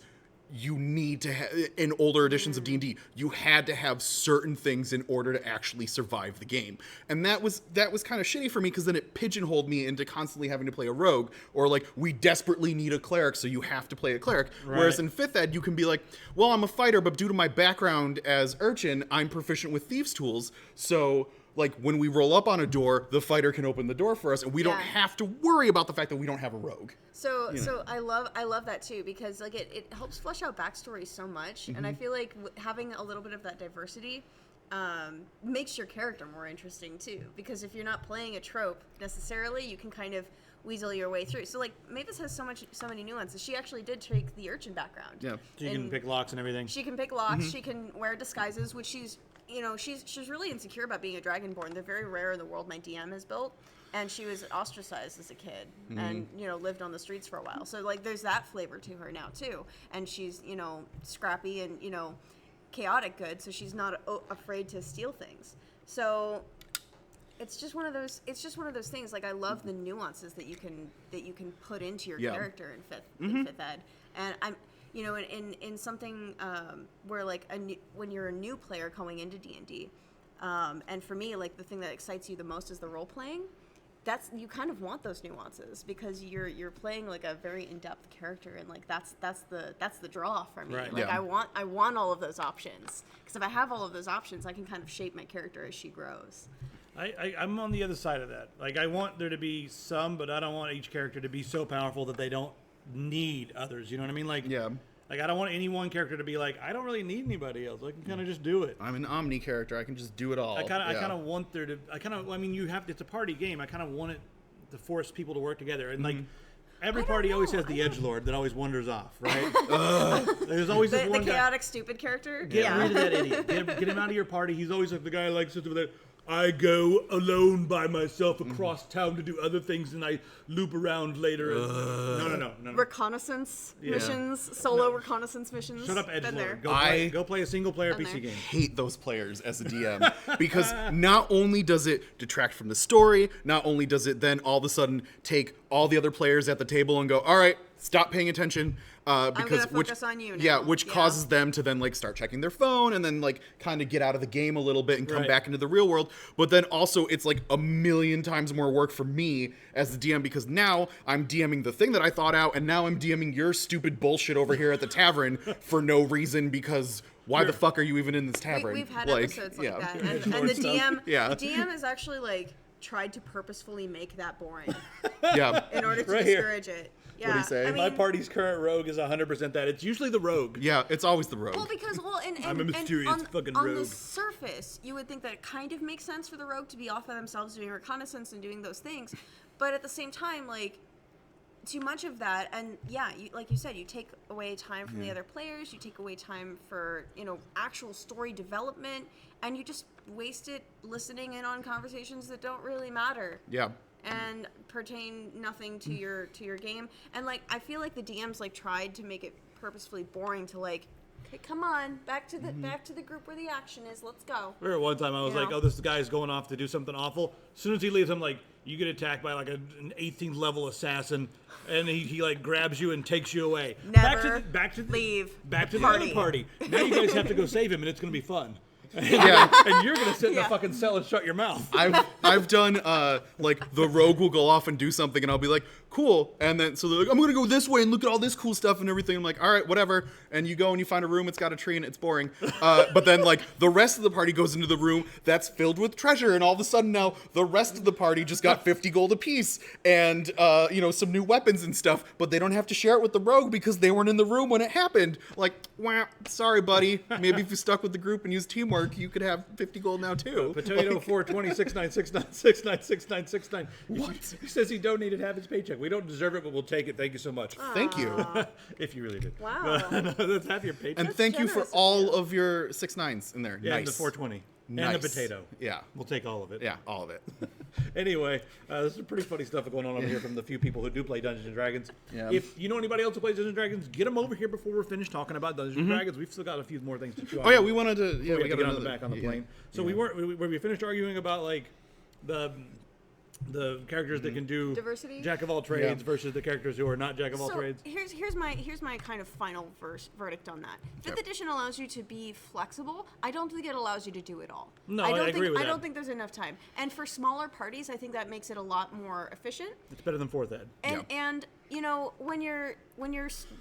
you need to have, in older editions of D&D, you had to have certain things in order to actually survive the game. And that was kind of shitty for me because then it pigeonholed me into constantly having to play a rogue, or like, we desperately need a cleric, so you have to play a cleric. Right. Whereas in 5th ed, you can be like, well, I'm a fighter, but due to my background as urchin, I'm proficient with thieves' tools, so like when we roll up on a door, the fighter can open the door for us, and we don't Yeah. have to worry about the fact that we don't have a rogue. So I love that too because like it helps flesh out backstories so much, and I feel like having a little bit of that diversity makes your character more interesting too. Because if you're not playing a trope necessarily, you can kind of weasel your way through. So like Mavis has so many nuances. She actually did take the urchin background. Yeah. So you can And pick locks and everything. She can pick locks. She can wear disguises, which she's really insecure about being a dragonborn. They're very rare in the world my DM has built, and she was ostracized as a kid, and lived on the streets for a while. So like, there's that flavor to her now too, and she's scrappy and chaotic good. So she's not afraid to steal things. So it's just one of those. It's just one of those things. Like I love the nuances that you can put into your Yeah. character in fifth ed, and I'm. In something where like when you're a new player coming into D&D, and for me, like the thing that excites you the most is the role playing. You kind of want those nuances because you're playing like a very in-depth character, and like that's the draw for me. Right. Like Yeah. I want all of those options because if I have all of those options, I can kind of shape my character as she grows. I'm on the other side of that. Like I want there to be some, but I don't want each character to be so powerful that they don't need others. You know what I mean? Like Yeah. Like I don't want any one character to be like, I don't really need anybody else. I can kind of just do it. I'm an Omni character. I can just do it all. I kind of want there to. I mean, you have. It's a party game. I kind of want it to force people to work together. And like, Every I don't party always know. has the edgelord that always wanders off, right? There's always this The one guy. chaotic, stupid character. Get yeah. rid of that idiot. Get him out of your party. He's always like the guy like sits over there. I go alone by myself across town to do other things, and I loop around later. No. Reconnaissance missions, solo reconnaissance missions. Shut up, Been there. edgelord. Go play a single player Been PC there. game. Hate those players as a DM because not only does it detract from the story, not only does it then all of a sudden take all the other players at the table and go, all right, stop paying attention. Because gonna focus on you now. Yeah, which Yeah. causes them to then like start checking their phone and then like kind of get out of the game a little bit and come Right. back into the real world. But then also it's like a million times more work for me as the DM because now I'm DMing the thing that I thought out and now I'm DMing your stupid bullshit over here at the tavern for no reason because why the fuck are you even in this tavern? We've had Like, episodes like yeah. that, and the DM, Yeah. the DM has actually like tried to purposefully make that boring Yeah. in order to Right here. discourage it. Yeah, What'd he say? I My My mean, party's current rogue is 100% that. It's usually the rogue. Yeah, it's always the rogue. well, because and I'm a mysterious on, fucking on rogue. the surface, you would think that it kind of makes sense for the rogue to be off by themselves doing reconnaissance and doing those things, but at the same time, like too much of that, and yeah, you, like you said, you take away time from the other players, you take away time for actual story development, and you just waste it listening in on conversations that don't really matter. Yeah. And pertain nothing to your game. And like I feel like the DMs like tried to make it purposefully boring to like, okay, come on, back to the group where the action is. Let's go. I remember one time I was Yeah. like, oh, this guy's going off to do something awful. As soon as he leaves, I'm like, you get attacked by like an 18th level assassin, and he like grabs you and takes you away. Never back to the leave back the to the other party. party. Now you guys have to go save him, and it's gonna be fun. Yeah. And you're gonna sit in Yeah. the fucking cell and shut your mouth. I've done like the rogue will go off and do something and I'll be like, cool, and then so they're like, I'm gonna go this way and look at all this cool stuff and everything. I'm like, all right, whatever. And you go and you find a room, it's got a tree and it's boring. But then like the rest of the party goes into the room that's filled with treasure, and all of a sudden now the rest of the party just got 50 gold apiece and some new weapons and stuff, but they don't have to share it with the rogue because they weren't in the room when it happened. Like, wow, sorry, buddy. Maybe if you stuck with the group and used teamwork, you could have 50 gold now too. Potato 4206969696969. What? He says he donated half his paycheck. We don't deserve it, but we'll take it. Thank you so much. Thank you. If you really did. Wow. No, that's half your paycheck. And thank you for generous of all you. of your 6/9s in there. Yeah, nice. and the 420. Nice. And the potato. Yeah. We'll take all of it. Yeah, all of it. Anyway, there's some pretty funny stuff going on over here from the few people who do play Dungeons and Dragons. Yeah. If you know anybody else who plays Dungeons and Dragons, get them over here before we're finished talking about Dungeons and Dragons. We've still got a few more things to chew on. Oh yeah, we wanted to. Yeah, we we got got to get on the another- back on the yeah. plane. So Yeah. we finished arguing about like the characters that can do Diversity? jack of all trades Yeah. versus the characters who are not jack of all So trades. here's my kind of final verdict on that. Fifth edition allows you to be flexible. I don't think it allows you to do it all. No, I I don't agree think with I that. don't think there's enough time. And for smaller parties, I think that makes it a lot more efficient. It's better than fourth ed. And when you're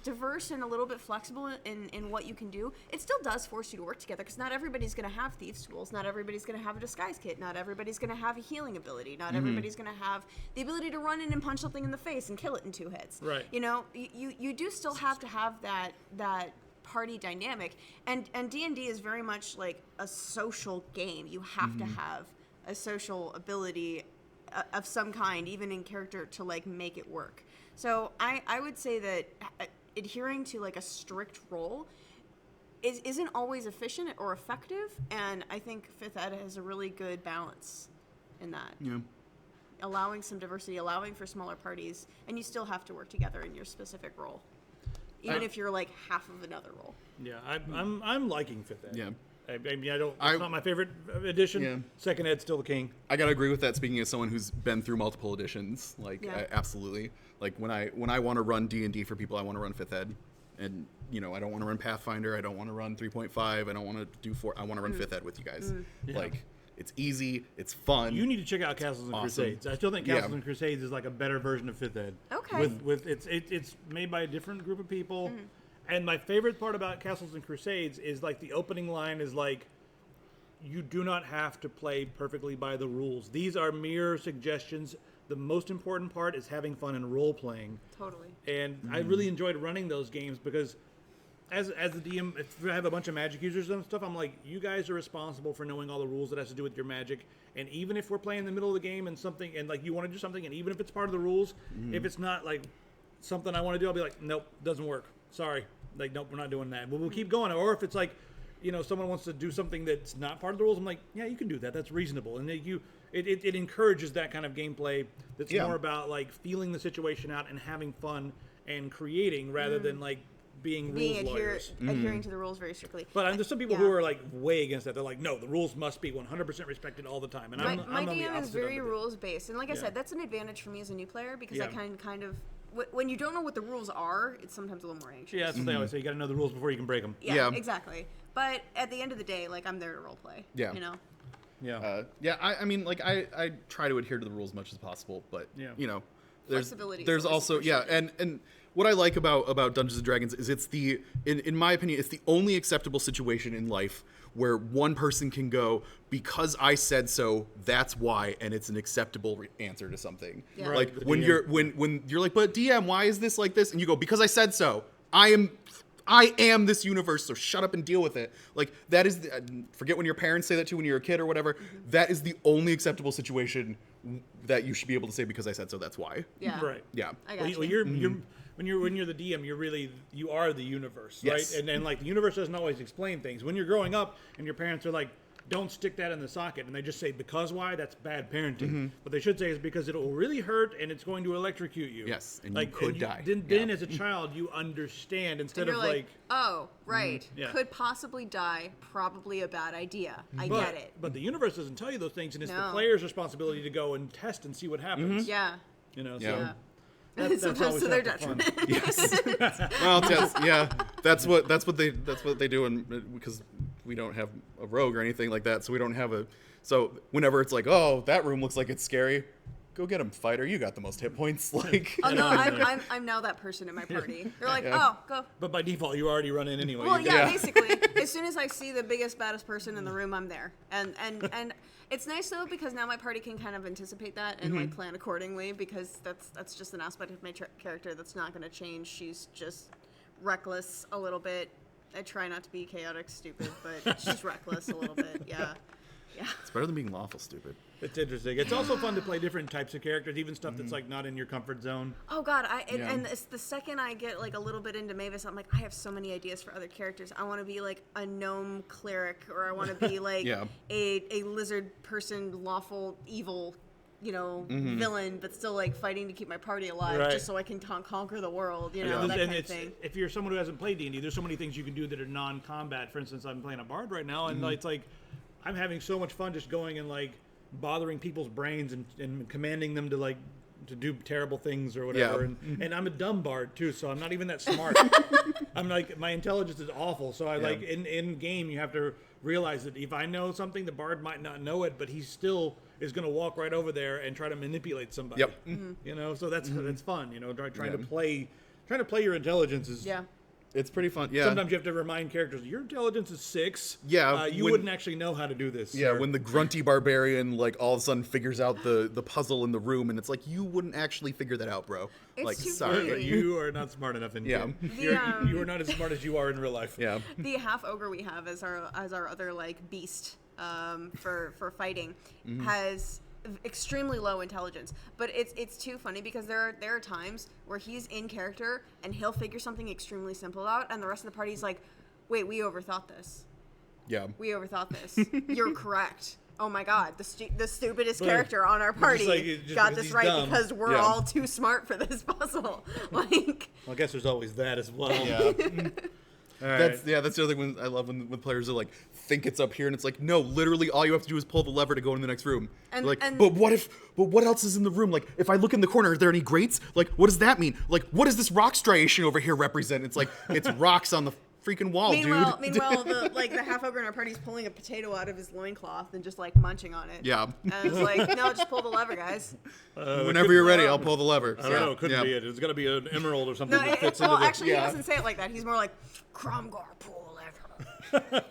diverse and a little bit flexible in what you can do, it still does force you to work together because not everybody's going to have thieves tools, not everybody's going to have a disguise kit, not everybody's going to have a healing ability, not everybody's going to have the ability to run in and punch something in the face and kill it in 2 hits. Right. You do still have to have that party dynamic, and D&D is very much like a social game. You have to have a social ability of some kind, even in character, to like make it work. So I would say that adhering to like a strict role isn't always efficient or effective, and I think 5th Ed has a really good balance in that. Yeah. Allowing some diversity, allowing for smaller parties, and you still have to work together in your specific role, even if you're like half of another role. Yeah, I'm liking fifth ed. Yeah. I mean, it's not my favorite edition. Yeah. Second ed's still the king. I gotta agree with that. Speaking as someone who's been through multiple editions, like Yeah. absolutely. Like when I want to run D&D for people, I want to run 5th Ed, and I don't want to run Pathfinder. I don't want to run 3.5. I don't want to do 4. I want to run 5th Ed with you guys. Yeah. Like it's easy. It's fun. You need to check out Castles and Awesome. Crusades. I still think Yeah. Castles and Crusades is like a better version of fifth ed. Okay. With it's made by a different group of people, and my favorite part about Castles and Crusades is like the opening line is like, you do not have to play perfectly by the rules. These are mere suggestions. The most important part is having fun and role playing. Totally. And I really enjoyed running those games because as the DM, if I have a bunch of magic users and stuff, I'm like, you guys are responsible for knowing all the rules that has to do with your magic. And even if we're playing in the middle of the game and something, and like you want to do something, and even if it's part of the rules, if it's not like something I want to do, I'll be like, nope, doesn't work. Sorry. Like, nope, we're not doing that. But we'll keep going. Or if it's like, someone wants to do something that's not part of the rules, I'm like, yeah, you can do that. That's reasonable. And it encourages that kind of gameplay that's more about like feeling the situation out and having fun and creating rather than like being rules lawyers. Adhering to the rules very strictly. But there's some people who are like way against that. They're like, no, the rules must be 100% respected all the time. And my I'm on the DM is opposite very end of it. rules based, and like I said, that's an advantage for me as a new player because I Yeah. can kind of when you don't know what the rules are, it's sometimes a little more anxious. Yeah, that's what they always say. You got to know the rules before you can break them. Yeah, Yeah. exactly. But at the end of the day, like I'm there to role play. Yeah. Yeah. I mean, like I try to adhere to the rules as much as possible, but Yeah. Flexibility is there's always also appreciated. and what I like about Dungeons and Dragons is it's in my opinion it's the only acceptable situation in life where one person can go, because I said so, that's why, and it's an acceptable answer to something. Yeah. Right, Like the when DM. when you're like, but DM, why is this like this? And you go, because I said so. I am this universe, so shut up and deal with it. Like that is forget when your parents say that to you when you're a kid or whatever. That is the only acceptable situation that you should be able to say, because I said so, that's why. Yeah. Right. Yeah. I got Well, you. you're when you're the DM, you are the universe, Yes. right? And like the universe doesn't always explain things. When you're growing up and your parents are like, don't stick that in the socket, and they just say because why, that's bad parenting. What they should say is because it will really hurt and it's going to electrocute you. Yes, and you could die. Then as a child you understand instead You're of like, oh, right, Yeah. could possibly die, probably a bad idea. I but, get it. But the universe doesn't tell you those things, and it's the No. player's responsibility to go and test and see what happens. Yeah. Yeah. So Yeah. Sometimes always to their half the fun. detriment. Yes. Well, that's what they do, because we don't have a rogue or anything like that, so we don't have a. So whenever it's like, oh, that room looks like it's scary, go get him, fighter. You got the most hit points. Like, Oh no, I'm now that person in my party. They're like, Yeah. oh, go. But by default, you already run in anyway. Well, You're yeah, Yeah. basically. As soon as I see the biggest, baddest person in the room, I'm there. And it's nice though, because now my party can kind of anticipate that and like plan accordingly, because that's just an aspect of my character that's not going to change. She's just reckless a little bit. I try not to be chaotic stupid, but she's reckless a little bit. Yeah. Yeah. it's better than being lawful stupid. It's interesting. It's also fun to play different types of characters, even stuff that's like not in your comfort zone. Oh God, Yeah. and it's the second I get like a little bit into Mavis, I'm like, I have so many ideas for other characters. I want to be like a gnome cleric, or I want to be like Yeah. a lizard person, lawful evil, villain, but still like fighting to keep my party alive, Right. just so I can conquer the world, that And kind of it's, thing. if you're someone who hasn't played D&D, there's so many things you can do that are non-combat. For instance, I'm playing a bard right now, and it's like I'm having so much fun just going and like bothering people's brains and commanding them to do terrible things or whatever. Yeah. And I'm a dumb bard too, so I'm not even that smart. I'm like, my intelligence is awful. So I like in game you have to realize that if I know something, the bard might not know it, but he still is going to walk right over there and try to manipulate somebody. Yep. So that's fun. Trying to play your intelligence is. Yeah. It's pretty fun. Yeah. Sometimes you have to remind characters your intelligence is 6. Yeah, you when- wouldn't actually know how to do this. Yeah, sir. when the grunty barbarian like all of a sudden figures out the puzzle in the room, and it's like, you wouldn't actually figure that out, bro. It's like, too sorry. funny. You are not smart enough in Yeah. game. The, You are not as smart as you are in real life. Yeah. The half ogre we have as our other like beast for fighting has extremely low intelligence, but it's too funny because there are times where he's in character and he'll figure something extremely simple out, and the rest of the party's like, wait, we overthought this. Yeah. We overthought this. You're correct. Oh my God, the stupidest But character on our party just got because this he's right dumb. because we're Yeah. all too smart for this puzzle. Like, Well, I guess there's always that as well. Yeah. All right. That's the other thing when I love when players are like, think it's up here, and it's like, no, literally all you have to do is pull the lever to go in the next room. And- Like, and- but what else is in the room? Like, if I look in the corner, are there any grates? Like, what does that mean? Like, what does this rock striation over here represent? It's like, it's rocks on the freaking wall, meanwhile, dude. the half ogre in our party's pulling a potato out of his loincloth and just like munching on it. Yeah. And it's like, no, just pull the lever, guys. Whenever you're ready, I'll pull the lever. I don't know. It couldn't be it. It's got to be an emerald or something No, that fits into well, the. actually, yeah. he doesn't say it like that. He's more like, Cromgar, pull lever.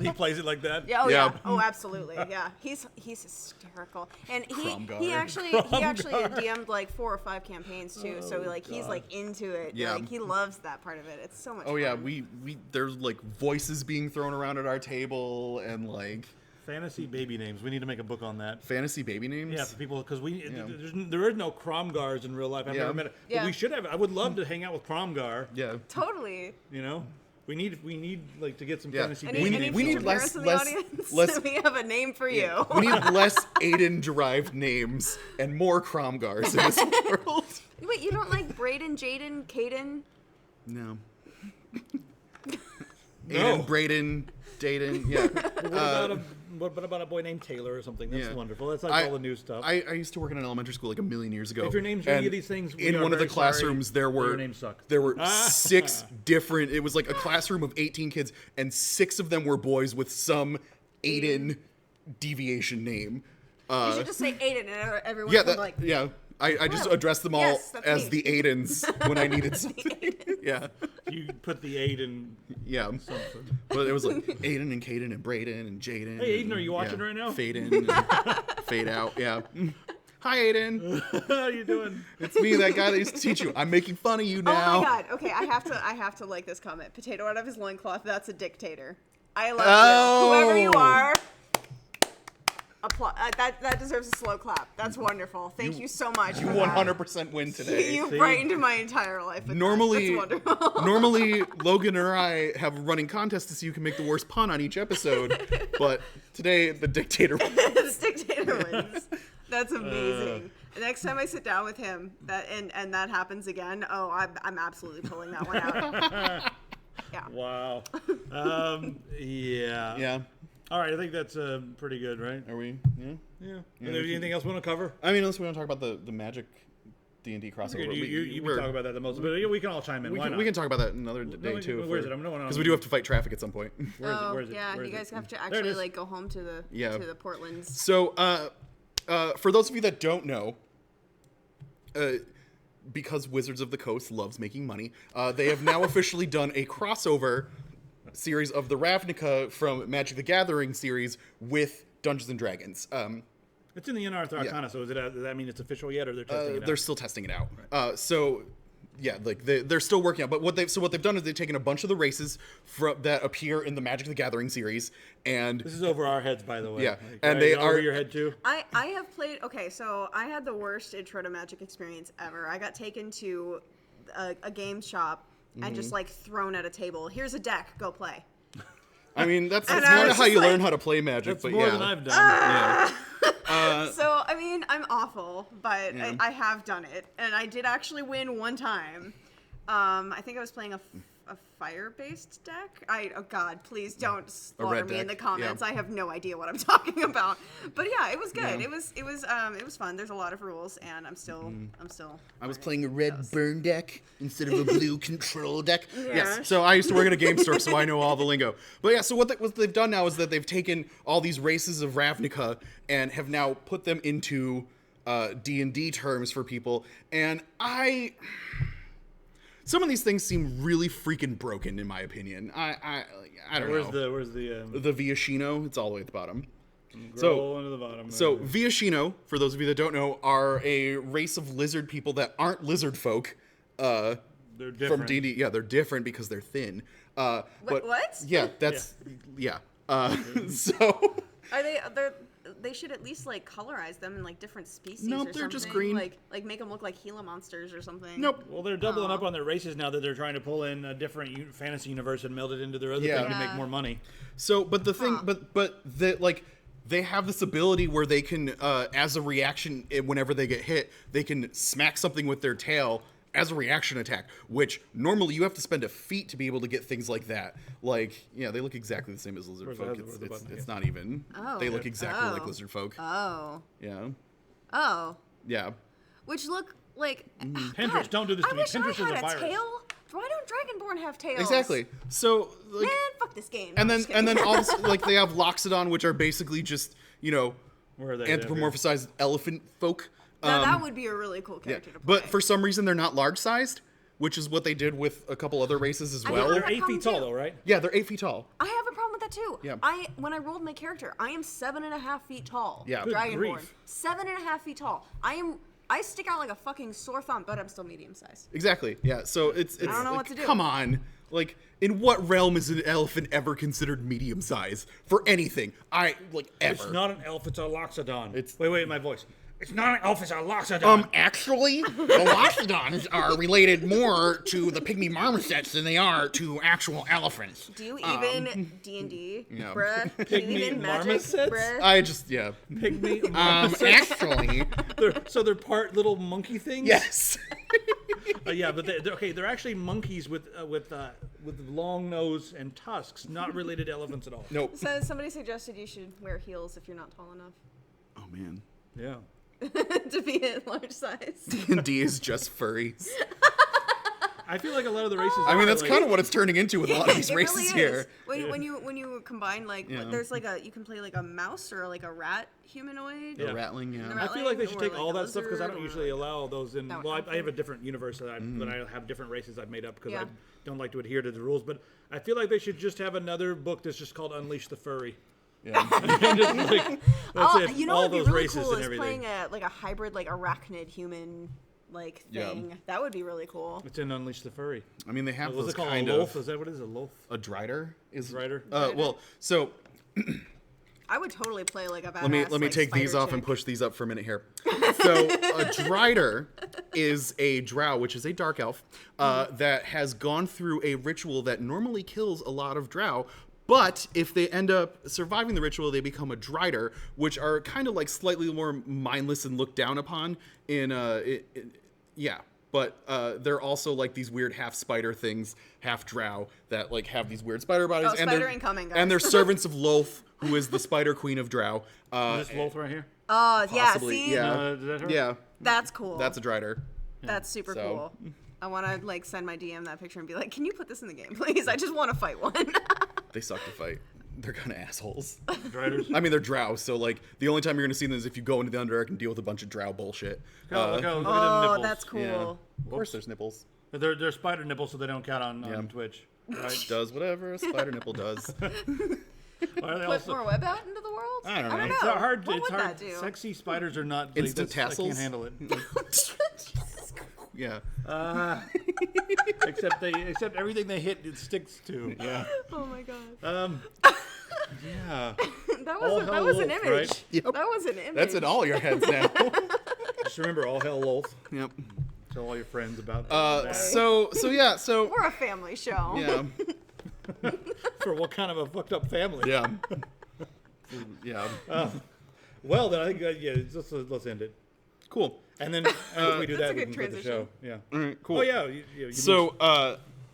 He plays it like that. Yeah, oh Yeah. yeah. Oh, absolutely. Yeah. He's hysterical. And he Cromgar. actually DM'd like 4 or 5 campaigns too. So like he's like into it. Yeah. Like he loves that part of it. It's so much Oh fun. yeah, we there's like voices being thrown around at our table, and like Fantasy baby names. We need to make a book on that. Fantasy baby names. Yeah, for people, because there is no Cromgars in real life. I've never met it. But Yeah. we should have. I would love to hang out with Cromgar. Yeah. Totally. You know, we need like to get some Yeah. fantasy Any, baby any names. we future need parents less- in the less- audience? less- We have a name for you. We need less Aiden-derived names and more Cromgars in this world. Wait, you don't like Brayden, Jaden, Caden? No. No. Aiden, Brayden, Dayden, yeah. What about a boy named Taylor or something? That's Yeah. wonderful. That's like all the new stuff. I used to work in an elementary school like a million years ago. If your name's and any of these things, we in are one of the very sorry classrooms there that were your names suck. there were 6 different. It was like a classroom of 18 kids, and 6 of them were boys with some Aiden deviation name. You should just say Aiden and everyone Yeah, would that, like, yeah. I just Hello. addressed them all Yes, that's as me. the Aidens when I needed something. Yeah, You put the Aiden. yeah. But it was like Aiden and Caden and Brayden and Jaden. Hey, Aiden, and, are you watching right now? Fade in, and fade out. Yeah. Hi, Aiden. How you doing? It's me, that guy that used to teach you. I'm making fun of you oh now. my god, okay, I have to like this comment. Potato out of his loincloth, that's a dictator. I love Oh. you. Whoever you are. That deserves a slow clap. That's wonderful. Thank you so much. You for that. 100% win today. You See? brightened my entire life. With Normally, that. That's wonderful. normally Logan or I have a running contest to see who can make the worst pun on each episode, but today the dictator won. This dictator wins. That's amazing. The next time I sit down with him, and that happens again, I'm absolutely pulling that one out. Yeah. Wow. Yeah. Yeah. All right, I think that's pretty good, right? Are we? Yeah. Yeah. Anything else we want to cover? I mean, unless we want to talk about the Magic D&D crossover. You can talk about that the most, but we can all chime in. We Why can, not? we can talk about that another day too. Where is it? No. Because we do have to fight traffic at some point. Where is it? Yeah, Where you is guys it? have to There it actually is. like go home to the Portlands. So, for those of you that don't know, because Wizards of the Coast loves making money, they have now officially done a crossover series of the Ravnica from Magic the Gathering series with Dungeons and Dragons. It's in the Unearthed Arcana, so does that mean it's official yet, or they're testing it out? They're still testing it out. So, yeah, like they're still working out. But what they've done is they've taken a bunch of the races that appear in the Magic the Gathering series, and This is over our heads, by the way. Yeah, Like, and right? they Over are- your head too. I have played. Okay, so I had the worst intro to Magic experience ever. I got taken to a game shop and just like thrown at a table. Here's a deck. Go play. I mean that's And more I of was how just you like- learn how to play Magic. That's but more yeah, than I've done. yeah. So I mean, I'm awful, but I have done it, and I did actually win one time. I think I was playing a fire-based deck. Oh God, please don't slaughter red me in the deck, comments. yeah. I have no idea what I'm talking about. But yeah, it was good. Yeah. It was fun. There's a lot of rules, and I'm still. I was learning playing a red those. burn deck instead of a blue control deck. Yeah. Yes. So I used to work at a game store, so I know all the lingo. But yeah, so what they've done now is that they've taken all these races of Ravnica and have now put them into D&D terms for people. And some of these things seem really freaking broken, in my opinion. I don't know. Where's the The Viashino, it's all the way at the bottom. scroll into the bottom? So Viashino, for those of you that don't know, are a race of lizard people that aren't lizard folk. they're different. From D&D. Yeah, they're different because they're thin. But what? Yeah, that's yeah. So Are they should at least like colorize them in like different species. Nope, or they're just something. green. Like make them look like Gila monsters or something. nope. Well, they're doubling up on their races now that they're trying to pull in a different fantasy universe and meld it into their other Yeah. thing to make Yeah. more money. So, but the thing, but they have this ability where they can, as a reaction, whenever they get hit, they can smack something with their tail as a reaction attack, which normally you have to spend a feat to be able to get things like that. Like, yeah, they look exactly the same as lizard Where's folk. the- where's the button? It's not even. Oh. They look exactly like Oh. lizard folk. Oh. Yeah. Oh. Yeah. Which look like Pinterest, God, don't do this to I me. wish Pinterest is I a had virus. tail. Why don't Dragonborn have tails? Exactly. So, like, Man, fuck this game. and No, then I'm just kidding. also like they have Loxodon, which are basically just Where are they? anthropomorphized elephant folk. now that would be a really cool Yeah. character to play. But for some reason they're not large sized, which is what they did with a couple other races as I well. know. They're that 8 feet problem, tall, too. though, right? Yeah, they're 8 feet tall. I have a problem with that too. Yeah. When I rolled my character, I am 7.5 feet tall. Yeah. Good Dragonborn. grief. 7.5 feet tall. I stick out like a fucking sore thumb, but I'm still medium sized. Exactly. Yeah. So it's don't know like, what to do. Come on. Like, in what realm is an elephant ever considered medium size for anything? Ever. It's not an elf, it's a loxodon. It's- Wait, my voice. It's not an elf, it's a loxodon. Actually, the loxodons are related more to the pygmy marmosets than they are to actual elephants. Do you even D&D, yeah. bruh? Do you Pygmy even magic, marmosets? bruh? Pygmy. Actually, They're part little monkey things. yes. Yeah, but they're actually monkeys with long nose and tusks, not related to elephants at all. Nope. So somebody suggested you should wear heels if you're not tall enough Oh man, Yeah. to be a large size. D&D is just furries. I feel like a lot of the races. I mean, are, that's like, kind of what it's turning into with a lot of these It races really is. here. When you combine Yeah. there's you can play like a mouse or like a rat humanoid. Yeah. The rattling, yeah. The I feel like they should or take like all a that stuff because I lizard don't or usually like allow those in. No, Well, I have a elephant. different universe that I have different races I've made up because I Yeah. don't like to adhere to the rules. But I feel like they should just have another book that's just called Unleash the Furry. Yeah. And just, like, that's it. You know all what'd be those really races cool and is everything. playing a hybrid like arachnid human Yeah. thing. That would be really cool. It's in Unleash the Furry. I mean, they have What's those it called? kind A loaf? of Is that what it is? A loaf? a drider is Drider? Well, so I would totally play like a badass. let me like, take these spider off and chick. push these up for a minute here. So a drider is a drow, which is a dark elf that has gone through a ritual that normally kills a lot of drow. But if they end up surviving the ritual, they become a drider, which are kind of like slightly more mindless and looked down upon yeah. But they're also like these weird half spider things, half drow that like have these weird spider bodies. Oh, and spider they're, incoming, guys. And they're servants of Loth, who is the spider queen of drow. This loaf right here? Oh yeah, Possibly, see, yeah. Is that her? Yeah, that's cool. that's a drider. That's super So- cool. I want to like send my DM that picture and be like, "Can you put this in the game, please? I just want to fight one." They suck to fight. They're kind of assholes. Driders? I mean, they're drow, so like the only time you're gonna see them is if you go into the Underdark and deal with a bunch of drow bullshit. Look at them Oh, nipples. that's cool. Yeah. Of course, there's nipples. They're spider nipples, so they don't count on Yeah. Twitch. Right? Does whatever a spider nipple does. Why are they Put also? more web out into the world. I don't know. It's hard. What it's would hard. that do? Sexy spiders are not. Like, Instant that's- I tassels? can't handle it. Yeah. except everything they hit, it sticks to. Yeah. Oh my god. Yeah. That All was hell an wolf, image. right? Yep. That was an image. That's in all your heads now. Just remember, all hell wolf. Yep. Tell all your friends about that. So yeah. We're a family show. Yeah. For what kind of a fucked up family? Yeah. Yeah. Well, then I think let's end it. Cool. And then after we do that, a we good can quit the show. transition. Yeah. All right. Cool. Oh yeah. You So,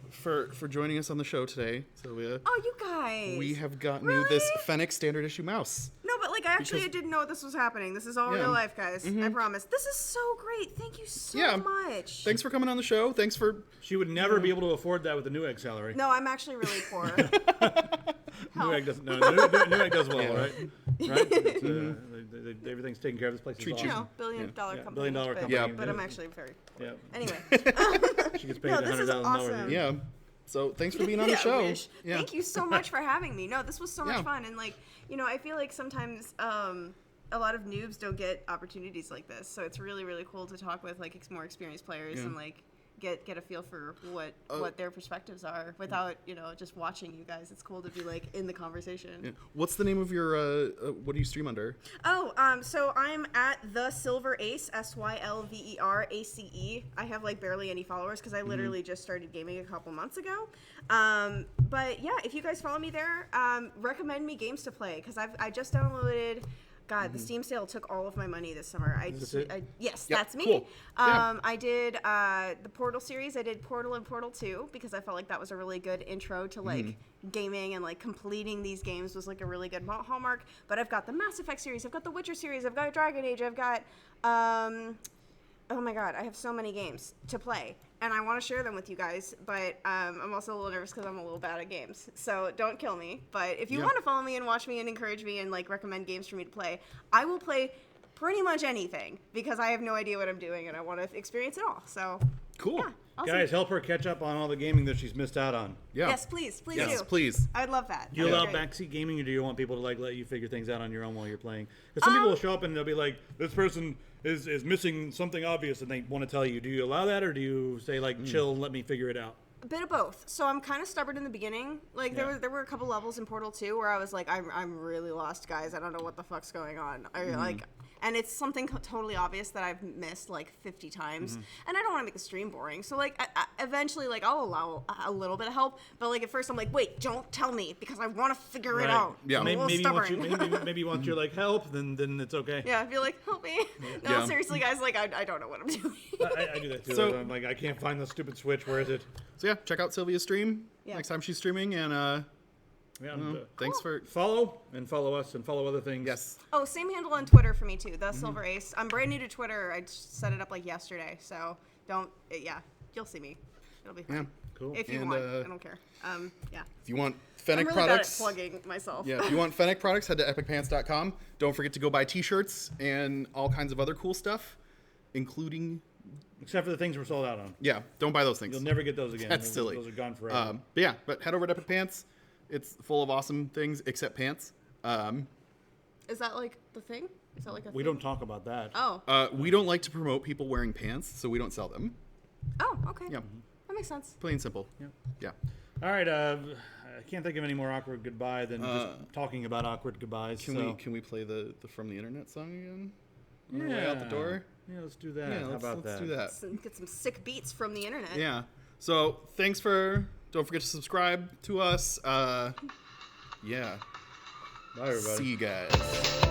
for joining us on the show today, Sylvia, Oh, you guys. we have gotten you this Really? Fennec standard issue mouse. No, but like I actually Because- didn't know this was happening. This is all Yeah. real life, guys. I promise. This is so great. Thank you so Yeah. much. Thanks for coming on the show. Thanks for She would never be able to afford that with the Newegg salary. No, I'm actually really poor. Newegg doesn't. No, Newegg does well, Yeah. right? Right. It's, everything's taken care of. This place is Treat awesome. you. You know, billion-dollar Yeah, company. billion-dollar but, company. Yeah. But I'm actually very. Yeah. Anyway. She gets paid No, this is $100,000. awesome. yeah. So thanks for being on the Yeah, show. wish. Yeah. Thank you so much for having me. No, this was so Yeah. much fun. And like, I feel like sometimes a lot of noobs don't get opportunities like this. So it's really, really cool to talk with like more experienced players Yeah. and like get a feel for what their perspectives are without, just watching you guys. It's cool to be like in the conversation. Yeah. What's the name of your what do you stream under? Oh, so I'm at the Silver Ace, SYLVERACE. I have like barely any followers because I literally just started gaming a couple months ago. But yeah, if you guys follow me there, recommend me games to play because I just downloaded. God, the Steam sale took all of my money this summer. this it? Yes, Yep, that's me. cool. Yeah. I did the Portal series. I did Portal and Portal 2 because I felt like that was a really good intro to like gaming and like completing these games was like a really good hallmark. But I've got the Mass Effect series. I've got the Witcher series. I've got Dragon Age. I've got oh my god, I have so many games to play. And I want to share them with you guys, but I'm also a little nervous because I'm a little bad at games. So don't kill me. But if you Yeah. want to follow me and watch me and encourage me and like recommend games for me to play, I will play pretty much anything because I have no idea what I'm doing and I want to experience it all. So Cool. yeah, awesome. Guys, help her catch up on all the gaming that she's missed out on. Yeah. Yes, please Yes, do. please. I'd love that. Do you That'd allow be great. backseat gaming, or do you want people to like let you figure things out on your own while you're playing? Because some people will show up and they'll be like, "This person is missing something obvious," and they want to tell you. Do you allow that, or do you say like, "Chill, let me figure it out"? A bit of both. So I'm kind of stubborn in the beginning. Like Yeah. there were a couple levels in Portal 2 where I was like, I'm really lost, guys. I don't know what the fuck's going on. And it's something totally obvious that I've missed like 50 times, and I don't want to make the stream boring. So like, I eventually, like, I'll allow a little bit of help, but like at first I'm like, wait, don't tell me because I want to figure it out. Yeah. I'm a little Maybe once you're like help, then it's okay. Yeah, if you're like, help me. No, Yeah. seriously, guys, like I don't know what I'm doing. I do that too. So- I'm like, I can't find the stupid switch. Where is it? So yeah, check out Sylvia's stream Yeah. next time she's streaming, and Yeah, thanks for follow us and follow other things. yes. Oh, same handle on Twitter for me too. The Silver Ace. I'm brand new to Twitter. I just set it up like yesterday, so you'll see me. It'll be fun. Yeah. Cool. If you And, want, I don't care. Yeah. If you want I'm Fennec really products, bad at plugging myself. yeah, if you want Fennec products, head to epicpants.com. Don't forget to go buy T-shirts and all kinds of other cool stuff, including Except for the things we're sold out on. yeah. Don't buy those things. You'll never get those again. That's silly. Those are gone forever. But yeah, but head over to Epic Pants. It's full of awesome things except pants. Is that like the thing? Is that like a we thing? don't talk about that. Oh. We don't like to promote people wearing pants, so we don't sell them. Oh, okay. Yeah, That makes sense. plain and simple. Yeah. Yeah. All right. I can't think of any more awkward goodbye than just talking about awkward goodbyes. Can we play the From the Internet song again? On our way out the door? Yeah, let's do that. Yeah, How about let's that? do that. Get some sick beats from the internet. Yeah. So thanks for. Don't forget to subscribe to us. Yeah. Bye, everybody. See you guys.